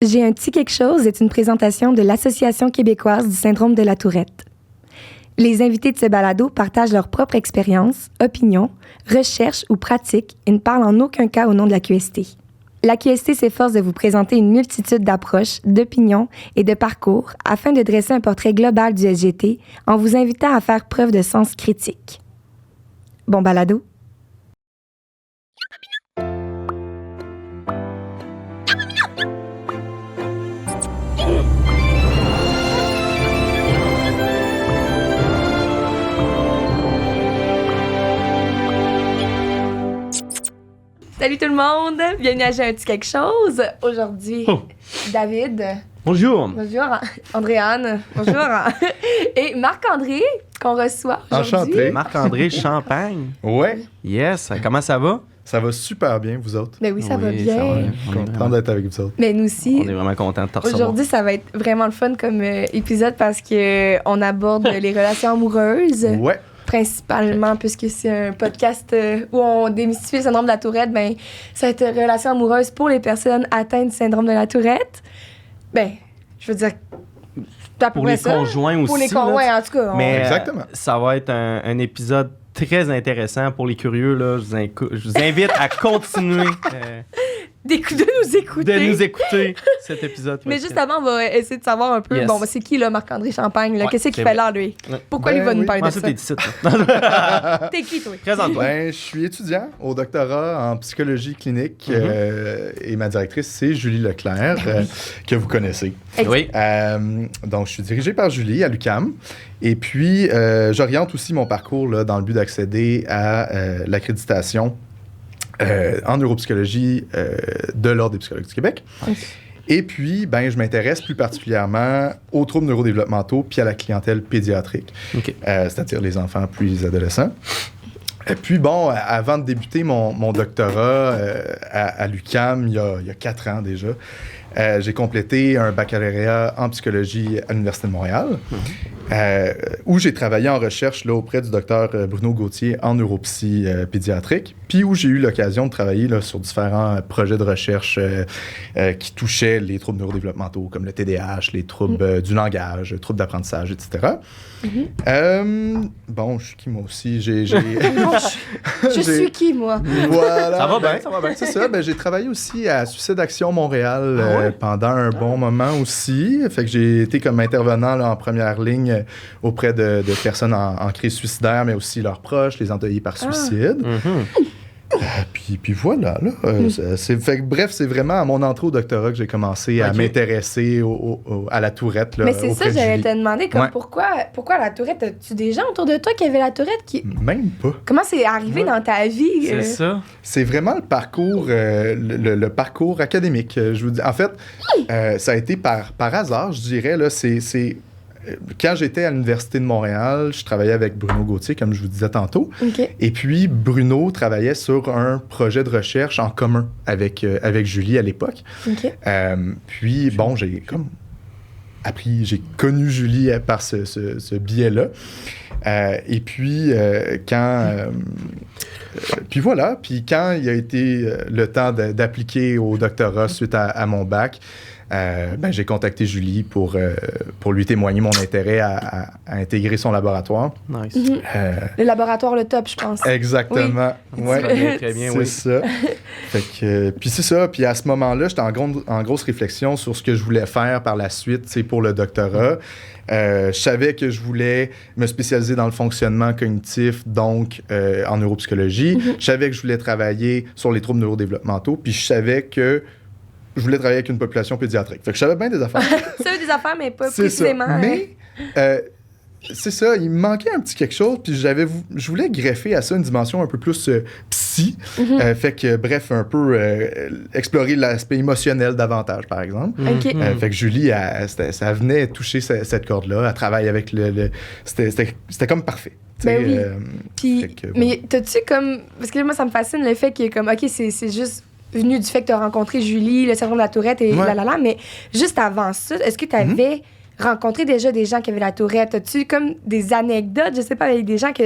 J'ai un petit quelque chose est une présentation de l'Association québécoise du syndrome de la Tourette. Les invités de ce balado partagent leur propre expérience, opinions, recherches ou pratiques et ne parlent en aucun cas au nom de la QST. La QST s'efforce de vous présenter une multitude d'approches, d'opinions et de parcours afin de dresser un portrait global du SGT en vous invitant à faire preuve de sens critique. Bon balado! Salut tout le monde! Bienvenue à J'ai un petit quelque chose. Aujourd'hui, David. Bonjour. Bonjour. Andréane. Bonjour. Et Marc-André, qu'on reçoit aujourd'hui. Enchanté. Marc-André Champagne. Ouais, Yes. Comment ça va? ça va super bien, vous autres. Ben oui, ça va bien. Ça va. Content d'être avec vous autres. Mais nous aussi. On est vraiment contents de te recevoir. Aujourd'hui, ça va être vraiment le fun comme épisode parce que on aborde les relations amoureuses. Ouais, Principalement, puisque c'est un podcast où on démystifie le syndrome de la Tourette, ben, ça va être relation amoureuse pour les personnes atteintes du syndrome de la Tourette. Ben, je veux dire, Pour les conjoints aussi. Pour les là, conjoints, en tout cas. Mais Exactement. Ça va être un épisode très intéressant pour les curieux. Là. Je vous invite à continuer de nous écouter. de nous écouter cet épisode. Mais juste avant, on va essayer de savoir un peu, Yes. bon, ben, c'est qui, là, Marc-André Champagne? Là? Ouais, Qu'est-ce qu'il c'est fait vrai. là, lui? Ouais. Pourquoi Ben il va nous oui. parler Ah, de ça, ça? t'es ici. toi. T'es qui, toi? Présente-toi. Ben, je suis étudiant au doctorat en psychologie clinique et ma directrice, c'est Julie Leclerc, que vous connaissez. Oui. Donc, je suis dirigé par Julie à l'UQAM. Et puis, j'oriente aussi mon parcours là, dans le but d'accéder à l'accréditation en neuropsychologie de l'Ordre des psychologues du Québec. Ok. Et puis, ben, je m'intéresse plus particulièrement aux troubles neurodéveloppementaux puis à la clientèle pédiatrique, OK. c'est-à-dire les enfants puis les adolescents. Et puis, bon, avant de débuter mon doctorat à l'UQAM, il y a 4 ans déjà, j'ai complété un baccalauréat en psychologie à l'Université de Montréal, où j'ai travaillé en recherche là, auprès du docteur Bruno Gauthier en neuropsy pédiatrique, puis où j'ai eu l'occasion de travailler là, sur différents projets de recherche qui touchaient les troubles neurodéveloppementaux, comme le TDAH, les troubles du langage, troubles d'apprentissage, etc. Bon, je suis qui, moi aussi? Je suis qui, moi? Voilà. Ça va bien, ça va bien. C'est ça. Ben, j'ai travaillé aussi à Suicide Action Montréal pendant un bon moment aussi. Fait que j'ai été comme intervenant là, en première ligne auprès de personnes en crise suicidaire, mais aussi leurs proches, les endeuillés par suicide. Puis voilà. Là, fait que, bref, c'est vraiment à mon entrée au doctorat que j'ai commencé à m'intéresser à la Tourette. Là, Mais c'est ça, auprès de j'allais Julie. te demander, comme, Ouais. pourquoi la Tourette? As-tu des gens autour de toi qui avaient la Tourette? Même pas. Comment c'est arrivé dans ta vie? C'est ça. C'est vraiment le parcours, le parcours académique. Je vous dis, en fait, ça a été par hasard, je dirais. Là, quand j'étais à l'Université de Montréal, je travaillais avec Bruno Gauthier, comme je vous disais tantôt. OK. Et puis, Bruno travaillait sur un projet de recherche en commun avec Julie à l'époque. OK. Puis, bon, j'ai connu Julie par ce biais-là. Et puis, puis voilà, puis quand il a été le temps d'appliquer au doctorat suite à mon bac, ben, j'ai contacté Julie pour lui témoigner mon intérêt à intégrer son laboratoire. Nice. Le laboratoire Le Top, je pense. Exactement. Ouais. Très bien, très bien, C'est oui. ça. Fait que, puis c'est ça. Puis à ce moment-là, j'étais en grosse réflexion sur ce que je voulais faire par la suite, c'est pour le doctorat. Je savais que je voulais me spécialiser dans le fonctionnement cognitif, donc en neuropsychologie. Je savais que je voulais travailler sur les troubles neurodéveloppementaux. Puis je savais que je voulais travailler avec une population pédiatrique. Fait que je savais bien des affaires. Ça veut des affaires, mais pas C'est ça. précisément. Mais c'est ça, il me manquait un petit quelque chose, puis je voulais greffer à ça une dimension un peu plus psy. Fait que, bref, un peu explorer l'aspect émotionnel davantage, par exemple. OK. Fait que Julie, ça venait toucher cette corde-là. Elle travaille avec c'était comme parfait. Ben oui. Puis, fait que, mais t'as-tu comme... Parce que moi, ça me fascine le fait que, comme, OK, c'est juste venu du fait que t'as rencontré Julie, le syndrome de la Tourette et mais juste avant ça, est-ce que t'avais rencontré déjà des gens qui avaient la Tourette? As-tu comme des anecdotes, je sais pas, avec des gens que...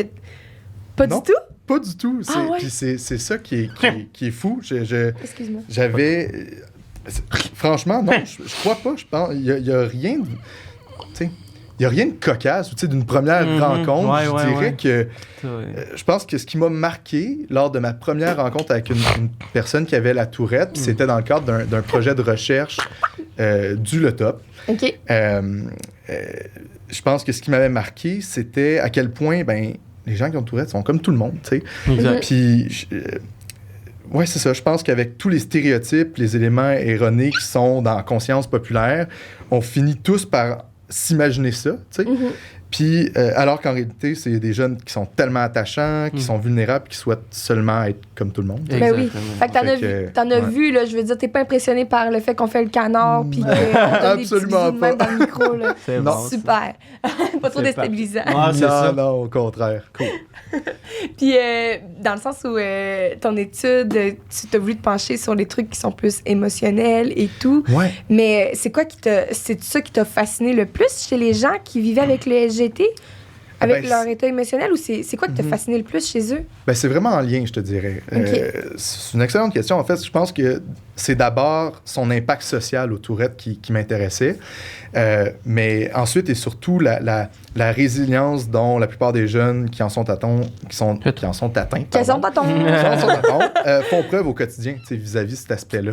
Pas Non. du tout? Pas du tout. Ah ouais? Puis c'est ça qui est fou. Excuse-moi. J'avais... Franchement, non, je crois pas. Je pense, il y a rien de... Tu sais, il n'y a rien de cocasse ou d'une première rencontre. Ouais, je dirais que je pense que ce qui m'a marqué lors de ma première rencontre avec une personne qui avait la tourette, puis c'était dans le cadre d'un projet de recherche du Le Top. OK. Je pense que ce qui m'avait marqué, c'était à quel point les gens qui ont la tourette sont comme tout le monde. Exact. Puis, ouais, c'est ça. Je pense qu'avec tous les stéréotypes, les éléments erronés qui sont dans la conscience populaire, on finit tous par s'imaginer ça, tu sais. Puis, alors qu'en réalité, c'est des jeunes qui sont tellement attachants, qui sont vulnérables, qui souhaitent seulement être comme tout le monde. Ben oui. Fait que t'en as vu, là, je veux dire, t'es pas impressionné par le fait qu'on fait le canard, puis qu'on donne des petits bisous de même dans le micro, là. C'est bon, super. Pas trop déstabilisant. Non, au contraire. Cool. Puis, dans le sens où ton étude, tu t'as voulu te pencher sur les trucs qui sont plus émotionnels et tout. Ouais. Mais c'est ça qui t'a fasciné le plus chez les gens qui vivaient avec le SGT? Avec leur état émotionnel, ou c'est quoi qui t'a fasciné le plus chez eux? Ben, c'est vraiment en lien, je te dirais. Okay. C'est une excellente question. En fait, je pense que c'est d'abord son impact social aux Tourettes qui m'intéressait, mais ensuite et surtout la résilience dont la plupart des jeunes qui en sont atteints font preuve au quotidien vis-à-vis cet aspect-là.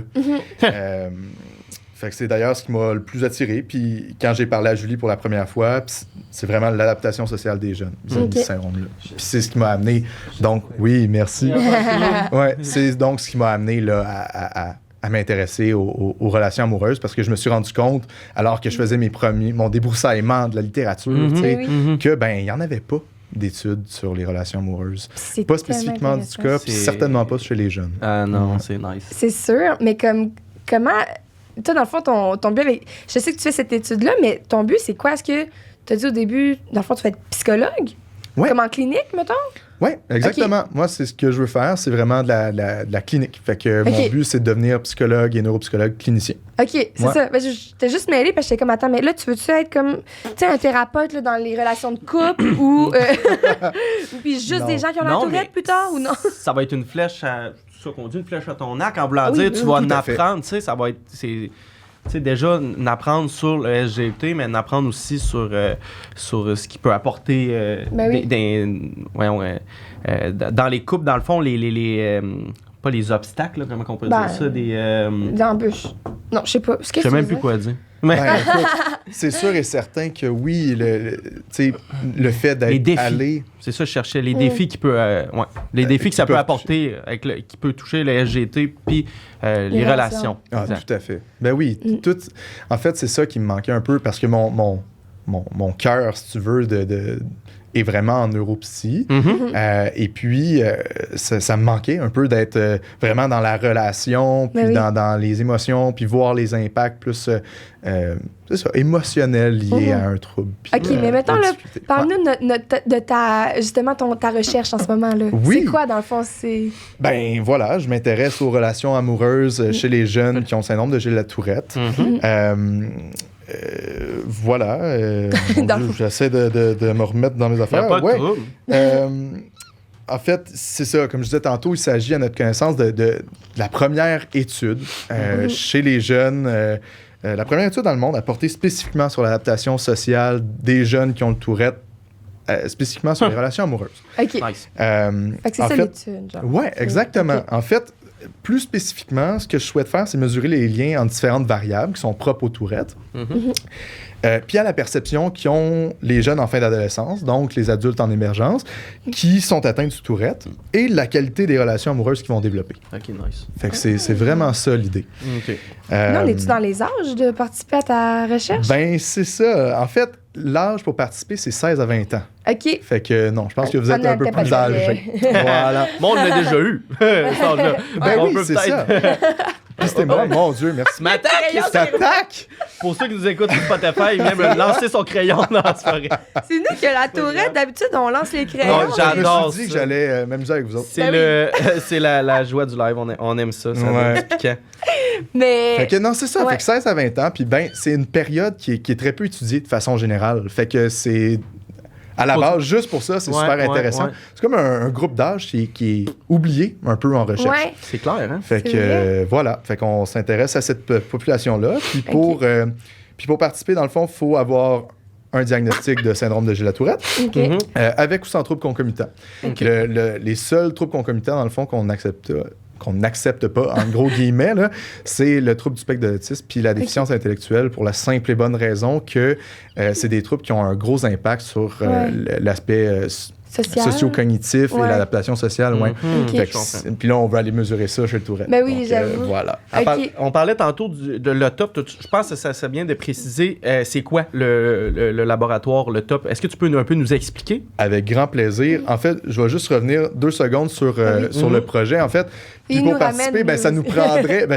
Fait que c'est d'ailleurs ce qui m'a le plus attiré. Puis quand j'ai parlé à Julie pour la première fois, c'est vraiment l'adaptation sociale des jeunes vis-à-vis de ce syndrome-là. Puis c'est ce qui m'a amené... Donc, oui, merci. Ouais, c'est donc ce qui m'a amené là, à m'intéresser aux relations amoureuses, parce que je me suis rendu compte, alors que je faisais mon débroussaillement de la littérature, que il n'y en avait pas d'études sur les relations amoureuses. Pas spécifiquement du cas, puis certainement pas chez les jeunes. Ah non, c'est nice. C'est sûr, mais comment... Toi, dans le fond, ton but avec... Je sais que tu fais cette étude-là, mais ton but, c'est quoi? Est-ce que tu as dit au début, dans le fond, tu vas être psychologue? Ouais. Comme en clinique, mettons? Oui, exactement. Okay. Moi, c'est ce que je veux faire. C'est vraiment de la clinique. Fait que mon but, c'est de devenir psychologue et neuropsychologue clinicien. OK, c'est ça. Ben, je t'ai juste mêlée parce que j'étais comme, attends, mais là, tu veux-tu être comme, tu sais, un thérapeute là, dans les relations de couple ou puis juste des gens qui ont la tourette plus tard ou non? Ça va être une flèche à... C'est ça qu'on dit, une flèche à ton arc. En voulant dire, tu vas en apprendre, tu sais, ça va être... Tu sais, déjà, n'apprendre sur le SGT, mais n'apprendre aussi sur ce qui peut apporter dans les couples, dans le fond, pas les obstacles, là, comment on peut dire ça, des embûches. Non, je sais pas. Je sais même plus quoi dire. Écoute, c'est sûr et certain que oui, le fait d'être allé... C'est ça, je cherchais les défis qui peut... les défis que ça peut apporter, qui peut toucher le SGT, puis les relations. Ah, tout à fait. Ben oui, en fait, c'est ça qui me manquait un peu, parce que mon cœur, si tu veux, est vraiment en neuropsy. Et puis, ça me manquait un peu d'être vraiment dans la relation, puis dans les émotions, puis voir les impacts plus, c'est ça, émotionnels liés à un trouble. Puis, OK, mais mettons, là, parle-nous de ta recherche en ce moment-là. Oui. C'est quoi, dans le fond? Ben voilà, je m'intéresse aux relations amoureuses chez les jeunes qui ont le syndrome de Gilles-la-Tourette. Voilà. J'essaie de me remettre dans mes affaires. Il n'y a pas de trouble. En fait, c'est ça. Comme je disais tantôt, il s'agit, à notre connaissance, de la première étude chez les jeunes. La première étude dans le monde a porté spécifiquement sur l'adaptation sociale des jeunes qui ont le Tourette, spécifiquement sur les relations amoureuses. OK. Nice. Fait que c'est ça l'étude, genre. Oui, exactement. Okay. En fait, plus spécifiquement, ce que je souhaite faire, c'est mesurer les liens entre différentes variables qui sont propres aux Tourettes. Puis à la perception qu'ont les jeunes en fin d'adolescence, donc les adultes en émergence, qui sont atteints du Tourette, et la qualité des relations amoureuses qu'ils vont développer. OK, nice. Fait que c'est vraiment ça l'idée. OK. Là, on est-tu dans les âges de participer à ta recherche? Ben, c'est ça. En fait, l'âge pour participer, c'est 16 à 20 ans. OK. Fait que non, je pense que vous êtes un peu plus âgés. Voilà. Moi, on l'a déjà eu. Ça, là. Ben on oui, peut c'est ça. Puis c'était moi, mon Dieu, merci. M'attaque! Pour ceux qui nous écoutent sur Spotify, il vient lancer son crayon dans la soirée. C'est nous qui a la Tourette. D'habitude, on lance les crayons. Oh, j'adore. Je me suis dit que j'allais m'amuser avec vous autres. C'est la joie du live. On aime ça. Ça va être piquant. Mais... Fait que non, c'est ça. Fait que 16 à 20 ans, puis c'est une période qui est très peu étudiée de façon générale. Fait que c'est À la base, juste pour ça, c'est super intéressant. Ouais. C'est comme un groupe d'âge qui est oublié un peu en recherche. Ouais. C'est clair, hein? Fait que voilà, fait qu'on s'intéresse à cette population-là. Puis pour participer, dans le fond, il faut avoir un diagnostic de syndrome de Gilles-Latourette, avec ou sans troubles concomitants. Les seuls troubles concomitants, dans le fond, qu'on n'accepte pas, en gros guillemets, là, c'est le trouble du spectre de l'autisme puis la déficience intellectuelle, pour la simple et bonne raison que c'est des troubles qui ont un gros impact sur l'aspect socio-cognitif et l'adaptation sociale. Puis là, on veut aller mesurer ça chez le Tourette. Ben oui, j'avoue. Voilà. On parlait tantôt de l'OTOP. Je pense que ça serait bien de préciser c'est quoi le laboratoire, le TOP. Est-ce que tu peux un peu nous expliquer? Avec grand plaisir. En fait, je vais juste revenir 2 secondes sur le projet. En fait, puis pour participer,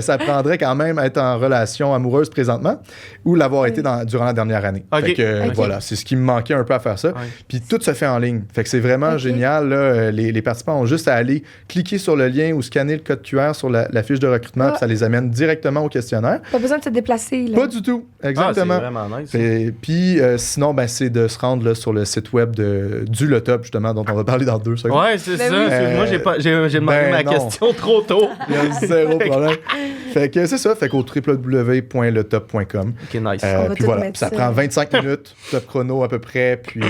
ça prendrait quand même être en relation amoureuse présentement ou l'avoir été durant la dernière année. Fait que, voilà, c'est ce qui me manquait un peu à faire ça. Puis tout se fait en ligne. Fait que c'est vraiment génial. Là. Les participants ont juste à aller cliquer sur le lien ou scanner le code QR sur la fiche de recrutement, puis ça les amène directement au questionnaire. Pas besoin de se déplacer. Là. Pas du tout. Exactement. C'est vraiment nice. Puis sinon, c'est de se rendre là, sur le site web du LeTop, justement, dont on va parler dans 2 secondes. Ouais, c'est ça. Moi, j'ai demandé ma question trop tôt. Il y a 0 problème. Fait que c'est ça. Fait qu'au www.letop.com. OK, nice. Puis voilà. Ça prend 25 minutes, top chrono à peu près. Puis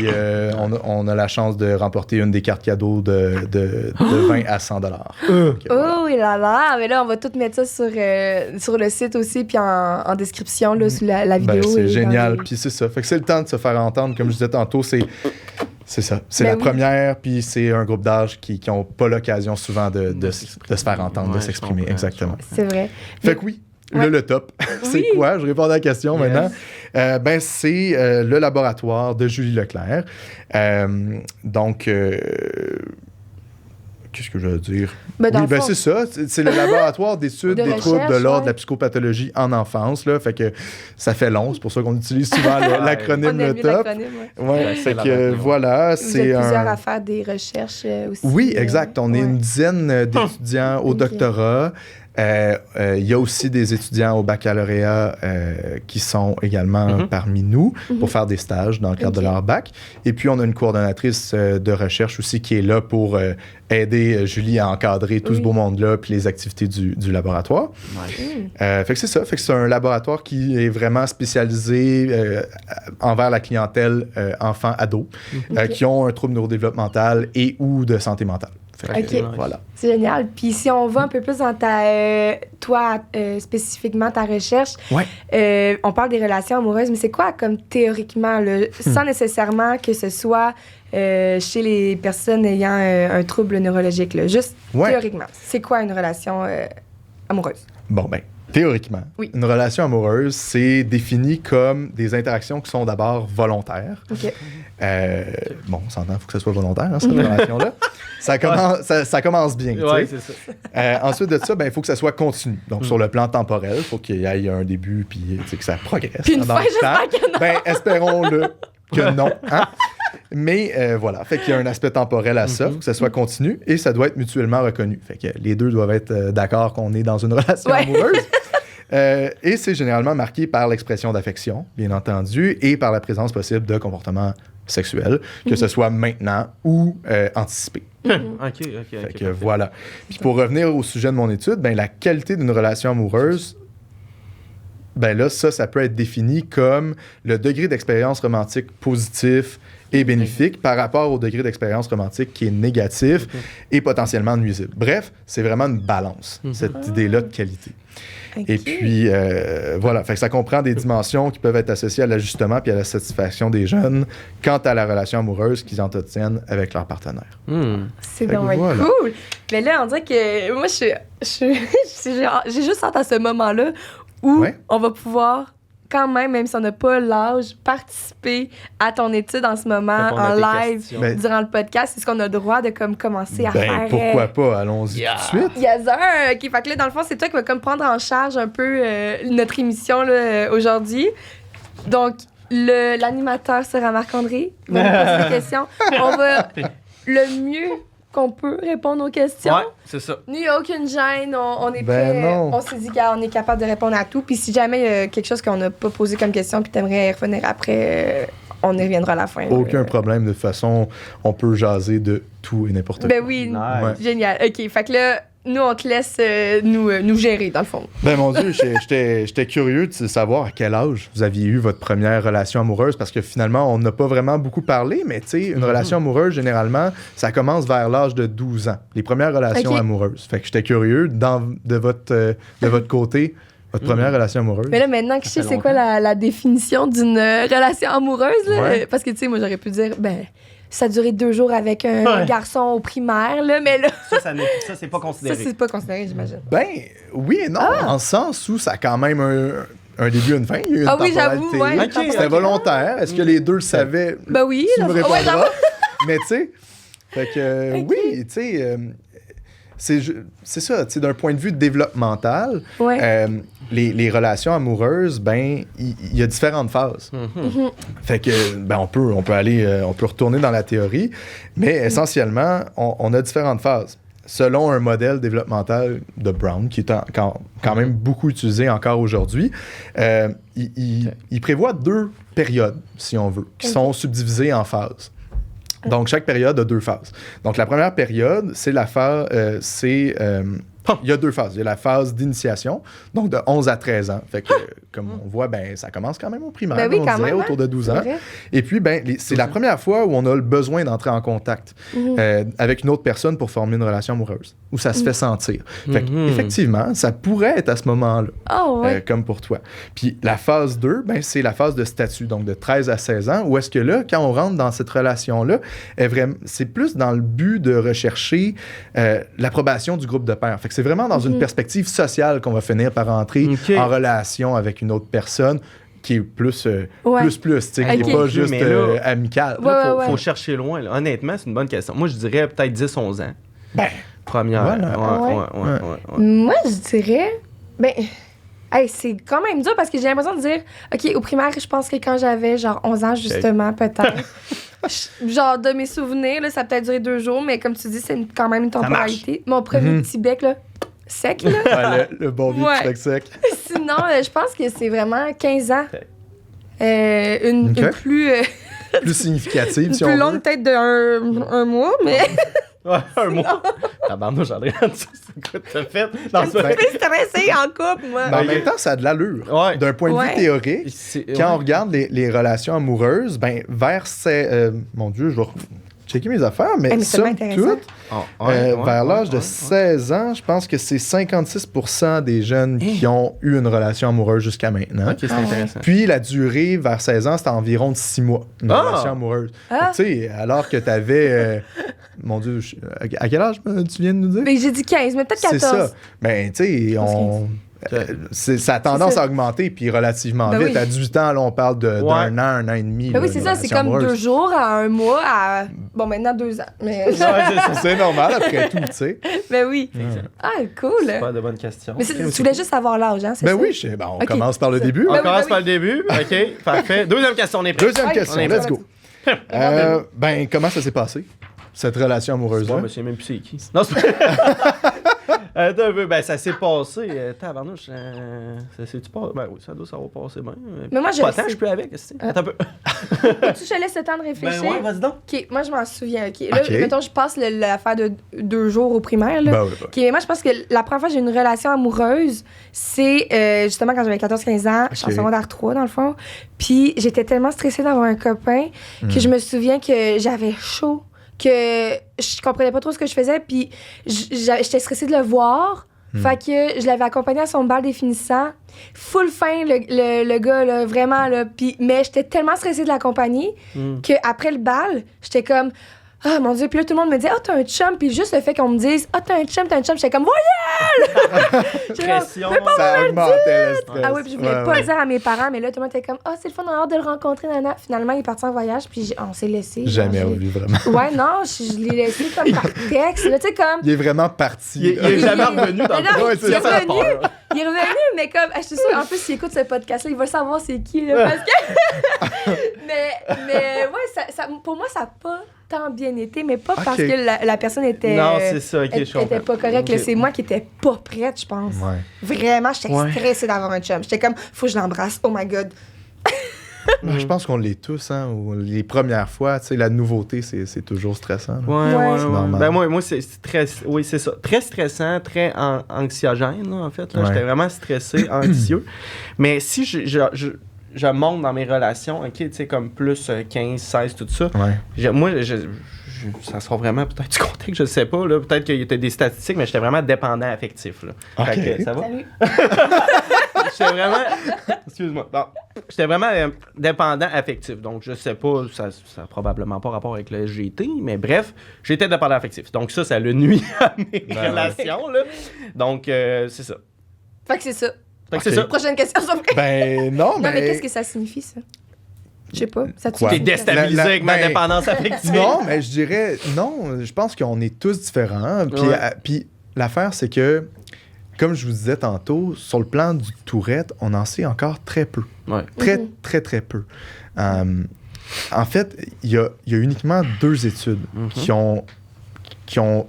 on a la chance de remporter une des cartes cadeaux de 20 à 100 $. Oh là! Mais là, on va tout mettre ça sur le site aussi, puis en description, là, sous la vidéo. C'est génial. Puis c'est ça. Fait que c'est le temps de se faire entendre. Comme je disais tantôt, c'est ça. C'est la première, puis c'est un groupe d'âge qui n'ont pas l'occasion souvent de se faire entendre, de s'exprimer. Exactement. C'est vrai. Fait que oui, le top. C'est quoi? Je réponds à la question maintenant. C'est le laboratoire de Julie Leclerc. Donc, qu'est-ce que je veux dire? C'est ça. C'est le laboratoire d'études des troubles de l'ordre de la psychopathologie en enfance. Là, fait que ça fait long. C'est pour ça qu'on utilise souvent l'acronyme le top. Fait que voilà. Vous êtes plusieurs à faire des recherches aussi. Oui, exact. On est une dizaine d'étudiants au doctorat. Il y a aussi des étudiants au baccalauréat qui sont également parmi nous pour faire des stages dans le cadre de leur bac. Et puis, on a une coordonnatrice de recherche aussi qui est là pour aider Julie à encadrer tout ce beau monde-là puis les activités du laboratoire. Fait que c'est ça. Fait que c'est un laboratoire qui est vraiment spécialisé envers la clientèle enfants-ados qui ont un trouble neurodéveloppemental et ou de santé mentale. Voilà. C'est génial. Puis si on va un peu plus dans toi, spécifiquement, ta recherche, on parle des relations amoureuses, mais c'est quoi comme théoriquement, sans nécessairement que ce soit chez les personnes ayant un trouble neurologique, là, juste théoriquement, c'est quoi une relation amoureuse? Bon, théoriquement, une relation amoureuse, c'est défini comme des interactions qui sont d'abord volontaires. On s'entend, il faut que ce soit volontaire, cette relation-là. Ça commence bien. C'est ça. Ensuite de ça, il faut que ça soit continu. Donc, sur le plan temporel, il faut qu'il y ait un début puis que ça progresse. Puis une fin, j'espère que non. Espérons-le que non. Hein? Mais voilà, fait qu'il y a un aspect temporel à ça, faut que ça soit continu et ça doit être mutuellement reconnu. Fait que les deux doivent être d'accord qu'on est dans une relation amoureuse. Et c'est généralement marqué par l'expression d'affection, bien entendu, et par la présence possible de comportements sexuels, que ce soit maintenant ou anticipé. OK. Voilà. Puis pour revenir au sujet de mon étude, la qualité d'une relation amoureuse, ça peut être défini comme le degré d'expérience romantique positif et bénéfique par rapport au degré d'expérience romantique qui est négatif et potentiellement nuisible. Bref, c'est vraiment une balance, cette idée-là de qualité. Et puis, voilà, fait que ça comprend des dimensions qui peuvent être associées à l'ajustement puis à la satisfaction des jeunes quant à la relation amoureuse qu'ils entretiennent avec leur partenaire. C'est vraiment cool. Mais là, on dirait que moi, j'ai juste hâte à ce moment-là où on va pouvoir quand même si on n'a pas l'âge, participer à ton étude en ce moment, en live, durant le podcast. Est-ce qu'on a le droit de commencer à faire... pourquoi pas? Allons-y tout de suite. Yes, OK, fait que là, dans le fond, c'est toi qui vas prendre en charge un peu notre émission là, aujourd'hui. Donc, l'animateur sera Marc-André. Il va nous poser des questions. On va le mieux qu'on peut répondre aux questions. Ouais, c'est ça. Nous, il n'y a aucune gêne. On est prêt. On s'est dit qu'on est capable de répondre à tout. Puis si jamais il y a quelque chose qu'on n'a pas posé comme question puis tu aimerais revenir après, on y reviendra à la fin. Aucun problème. De toute façon, on peut jaser de tout et n'importe quoi. Ben oui, Nice. génial. OK, fait que là, nous, on te laisse nous gérer, dans le fond. Ben mon Dieu, j'étais curieux de savoir à quel âge vous aviez eu votre première relation amoureuse, parce que finalement, on n'a pas vraiment beaucoup parlé, mais tu sais, une relation amoureuse, généralement, ça commence vers l'âge de 12 ans, les premières relations amoureuses. Fait que j'étais curieux, de votre côté, votre première relation amoureuse. Mais là, maintenant que je sais c'est quoi la définition d'une relation amoureuse, là, Ouais. parce que, tu sais, moi, j'aurais pu dire, ben, ça a duré 2 jours avec un garçon au primaire, là, mais là, Ça, c'est pas considéré. ça, c'est pas considéré, j'imagine. Ben, oui et non, en le sens où ça a quand même un début et une fin. Il y a eu une Oui, temporalité. j'avoue, ouais. Ok. C'était volontaire. Est-ce que les deux le savaient? Ben oui, Tu me ouais, répondras. j'avoue. Mais tu sais, fait que Ok. oui, tu sais, c'est ça, tu sais, d'un point de vue développemental, Ouais. les relations amoureuses, ben, il y a différentes phases. Fait que, ben, on peut retourner dans la théorie, mais essentiellement, on a différentes phases. Selon un modèle développemental de Brown, qui est quand même beaucoup utilisé encore aujourd'hui, il prévoit 2 périodes, si on veut, qui sont subdivisées en phases. Donc, chaque période a 2 phases. Donc, la première période, c'est la phase... il y a 2 phases. Il y a la phase d'initiation, donc de 11 à 13 ans. Fait que, comme on voit, ben, ça commence quand même au primaire, Ben oui, on quand dirait, même, autour de 12 c'est ans. vrai. Et puis, ben, c'est la première fois où on a le besoin d'entrer en contact avec une autre personne pour former une relation amoureuse, où ça se fait sentir. Fait que, effectivement, ça pourrait être à ce moment-là, Oh, ouais. comme pour toi. Puis la phase 2, ben, c'est la phase de statut, donc de 13 à 16 ans, où est-ce que là, quand on rentre dans cette relation-là, c'est plus dans le but de rechercher l'approbation du groupe de pairs. Fait que c'est vraiment dans une perspective sociale qu'on va finir par entrer en relation avec une autre personne qui est plus, tu sais, qui n'est pas juste Mais là, amicale. Ouais. Faut chercher loin. Là. Honnêtement, c'est une bonne question. Moi, je dirais peut-être 10-11 ans. Ben, Première. voilà. Ouais. Moi, je dirais, ben, hey, c'est quand même dur parce que j'ai l'impression de dire, OK, au primaire, je pense que quand j'avais genre 11 ans, justement, peut-être. Genre, de mes souvenirs, là, ça a peut-être duré 2 jours, mais comme tu dis, c'est quand même une temporalité. Mon premier petit bec, là, sec, là. Ouais, le bon vieux Ouais. petit sec. Sinon, je pense que c'est vraiment 15 ans. Une plus, Plus significative, une si plus on longue, veut. peut-être d'un mois, mais Ouais, un mois. Tabarnouche, j'en ai rendu. C'est quoi que t'as fait? Non, je suis plus stressée en couple, moi. Mais en même temps, ça a de l'allure. Ouais. D'un point de vue Ouais. théorique, quand on regarde les relations amoureuses, ben, vers ces... mon Dieu, je vais checker mes affaires, mais c'est tellement somme intéressant. toute, vers l'âge de 16 ans, je pense que c'est 56% des jeunes qui ont eu une relation amoureuse jusqu'à maintenant. Ok, c'est intéressant. Puis la durée vers 16 ans, c'était environ de 6 mois, une relation amoureuse. Ah. Tu sais, alors que tu avais... mon Dieu, à quel âge tu viens de nous dire? Mais j'ai dit 15, mais peut-être 14. C'est ça. Ben, tu sais, ça a tendance à augmenter, puis relativement Ben vite. oui. À 18 ans, là, on parle d'un an et demi. Ben là, oui, c'est de ça, c'est relation comme amoureuse. 2 jours à 1 mois à. Bon, maintenant 2 ans. Mais, C'est normal après tout, tu sais. ben oui. Ah, cool. Pas de bonnes questions. Mais tu voulais juste savoir l'âge, hein? C'est Ben ça? oui, on Ok. commence par le début. On Ben oui, commence ben par le début. OK, parfait. Deuxième question, on est prêt. Deuxième Ouais, question, on est let's prêt. go. Ben, comment ça s'est passé, cette relation amoureuse-là? Moi, je sais même plus c'est qui. Non, c'est Attends un peu, ben ça s'est passé. Tabarnouche, ça s'est-tu passé? Ben oui, ça doit savoir passer bien. Mais moi, je Pas le tant, sais. je peux avec. Attends un peu. Tu te laisses le temps de réfléchir. Ben ouais, vas-y donc. OK, moi, je m'en souviens. OK, là, Ok. mettons, je passe l'affaire de 2 jours au primaire, là. Ben oui, ben. OK, mais moi, je pense que la première fois que j'ai eu une relation amoureuse, c'est justement quand j'avais 14-15 ans. Je suis en Ok. secondaire 3, dans le fond. Puis j'étais tellement stressée d'avoir un copain que je me souviens que j'avais chaud, que je comprenais pas trop ce que je faisais, puis j'étais stressée de le voir. Fait que je l'avais accompagné à son bal des finissants. Full fin, le gars, là, vraiment, là. Puis, mais j'étais tellement stressée de l'accompagner qu'après le bal, j'étais comme... Ah, mon Dieu. Puis là, tout le monde me dit, t'as un chum. Puis juste le fait qu'on me dise, t'as un chum, j'étais comme, voyelle! Pression. Ça augmentait le stress. Ah oui, puis je voulais Ouais, pas ouais. le dire à mes parents, mais là, tout le monde était comme, c'est le fun, on a hâte de le rencontrer, nana. Finalement, il est parti en voyage, puis on s'est laissé. Jamais genre, revu, vraiment. Ouais, non, je l'ai laissé comme par texte. Là, tu sais, comme. Il est vraiment parti. Il est jamais revenu dans Mais non, Ouais, c'est il est ça, revenu. Il est revenu, mais comme, je suis sûre, en plus, s'il écoute ce podcast-là, il va savoir c'est qui, là, parce que... mais ouais, ça, pour moi, ça n'a pas tant bien été, mais pas parce Ok. que la personne était... Non, c'est ça, ok, je comprends. était pas correcte, là. Ok. C'est moi qui étais pas prête, je pense. Ouais. Vraiment, j'étais Ouais. stressée d'avoir un chum. J'étais comme, faut que je l'embrasse, oh my God. Je pense qu'on l'est tous, hein. Les premières fois, tu sais, la nouveauté, c'est toujours stressant. Ouais. C'est normal. Ben moi c'est très... Oui, c'est ça. Très stressant, très anxiogène, là, en fait. Là. J'étais vraiment stressé, anxieux. Mais si je monte dans mes relations, OK, tu sais, comme plus 15, 16, tout ça, ça sera vraiment peut-être du contexte, je sais pas, là. Peut-être qu'il y a des statistiques, mais j'étais vraiment dépendant affectif, là. Okay. Fait que, ça va? Salut! J'étais vraiment... Excuse-moi. Bon. J'étais vraiment dépendant affectif. Donc, je sais pas, ça a probablement pas rapport avec le SGT, mais bref, j'étais dépendant affectif. Donc, ça le nuit à mes relations, là. Donc, c'est ça. Fait que c'est ça. C'est ça. Prochaine question, s'il vous plaît. Ben non, mais... Non, mais qu'est-ce que ça signifie, ça? Je sais pas. Ça Quoi? T'es déstabilisé avec ma dépendance affective. Non, mais je dirais... Non, je pense qu'on est tous différents. Puis l'affaire, c'est que, comme je vous disais tantôt, sur le plan du Tourette, on en sait encore très peu. Ouais. Très peu. En fait, il y a uniquement 2 études qui ont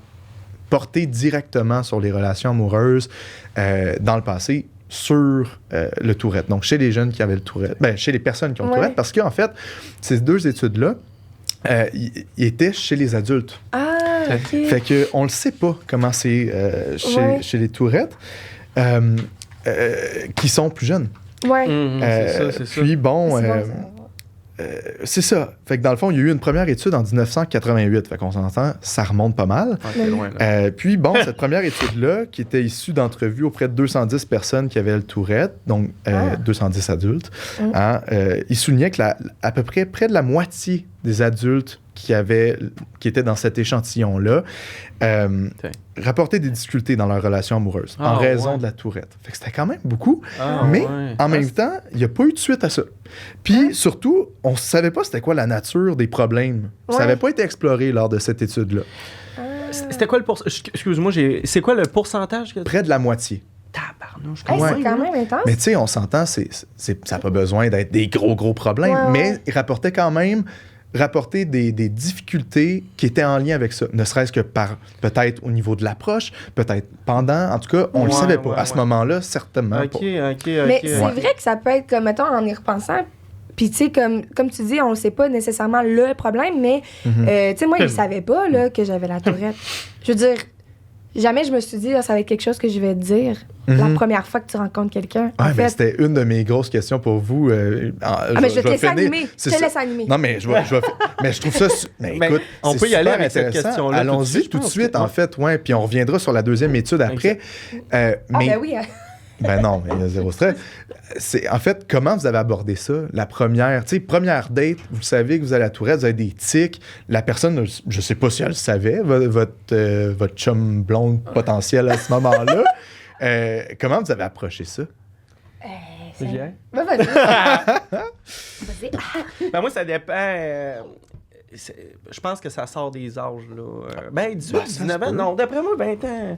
porté directement sur les relations amoureuses dans le passé sur le Tourette. Donc, chez les jeunes qui avaient le Tourette. Chez les personnes qui ont le Tourette. Parce qu'en fait, ces 2 études-là, ils étaient chez les adultes. Ah, OK. Fait qu'on ne le sait pas comment c'est chez les Tourettes qui sont plus jeunes. Ouais. C'est ça. Puis bon... C'est bon, c'est ça. Fait que dans le fond, il y a eu une première étude en 1988. Fait qu'on s'entend, ça remonte pas mal. C'est loin, là. Puis bon, cette première étude-là, qui était issue d'entrevues auprès de 210 personnes qui avaient le Tourette, donc 210 adultes, il soulignait que à peu près de la moitié des adultes qui étaient dans cet échantillon-là rapportaient des difficultés dans leur relation amoureuse en raison de la Tourette. Fait que c'était quand même beaucoup, mais en même temps, il n'y a pas eu de suite à ça. Puis surtout, on ne savait pas c'était quoi la nature des problèmes. Ça n'avait pas été exploré lors de cette étude-là. C'était quoi le pourcentage? Excuse-moi, c'est quoi le pourcentage? Près de la moitié. Tabarnouche, c'est quand même intense. Mais tu sais, on s'entend, ça n'a pas besoin d'être des gros problèmes, mais il rapportait quand même des difficultés qui étaient en lien avec ça, ne serait-ce que peut-être au niveau de l'approche, peut-être pendant, en tout cas, on ne le savait pas. À ce moment-là, certainement pas. Mais c'est vrai que ça peut être comme, mettons, en y repensant, puis tu sais, comme tu dis, on ne sait pas nécessairement le problème, mais tu sais, moi, je ne savais pas là, que j'avais la Tourette. Je veux dire, jamais je me suis dit, ça va être quelque chose que je vais te dire la première fois que tu rencontres quelqu'un. Ouais, mais c'était une de mes grosses questions pour vous. Mais je vais te laisser animer. Je te laisse animer. Non, mais mais je trouve ça... Mais écoute, on peut y aller avec cette question-là. Allons-y tout de suite, en fait. Ouais, puis on reviendra sur la deuxième étude après. Ben oui. Ben non, il y a zéro stress. C'est, en fait, comment vous avez abordé ça? La première date, vous savez que vous avez la Tourette, vous avez des tics. La personne, je sais pas si elle le savait, votre chum blonde potentiel à ce moment-là. Comment vous avez approché ça? Vas-y. Ben moi, ça dépend... je pense que ça sort des âges, là. 18, 19 ans, non, d'après moi, 20 ans.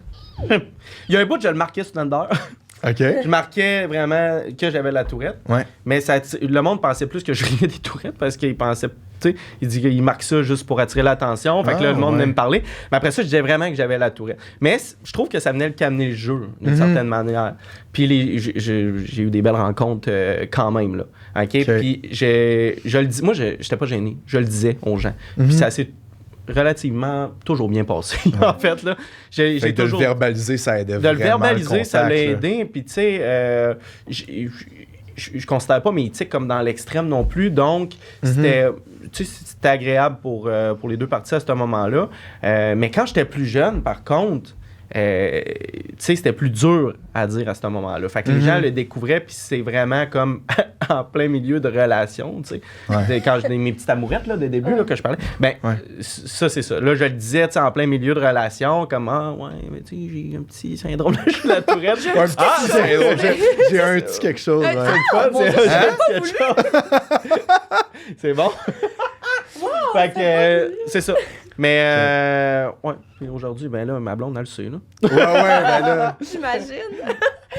Il y a un bout, je le marquais sur Tinder. OK. Je marquais vraiment que j'avais la Tourette. Ouais. Mais le monde pensait plus que je riais des Tourettes parce qu'il pensait, tu sais, il dit qu'il marque ça juste pour attirer l'attention. Fait que là, le monde venait me parler. Mais après ça, je disais vraiment que j'avais la Tourette. Mais je trouve que ça venait le calmer le jeu, d'une certaine manière. Puis j'ai eu des belles rencontres quand même, là. OK? Puis je le dis, moi, j'étais pas gêné. Je le disais aux gens. Puis ça s'est relativement toujours bien passé, en fait, là. J'ai toujours... De le verbaliser, ça aidait vraiment. De le verbaliser, ça l'a là. aidé. Puis, tu sais, je considère pas mes tics comme dans l'extrême non plus. Donc, c'était agréable pour les deux parties à ce moment-là. Mais quand j'étais plus jeune, par contre, tu sais, c'était plus dur à dire à ce moment-là. Fait que les gens le découvraient, puis c'est vraiment comme en plein milieu de relations, tu sais. Ouais. Quand j'ai mes petites amourettes, là, de début, là, que je parlais, ça, c'est ça. Là, je le disais, tu sais, en plein milieu de relations, comme, mais tu sais, j'ai un petit syndrome de la Tourette. J'ai un petit quelque chose. C'est bon. Fait que, c'est ça. Mais, puis aujourd'hui, ben là, ma blonde, elle le sait, là. Ben là. J'imagine.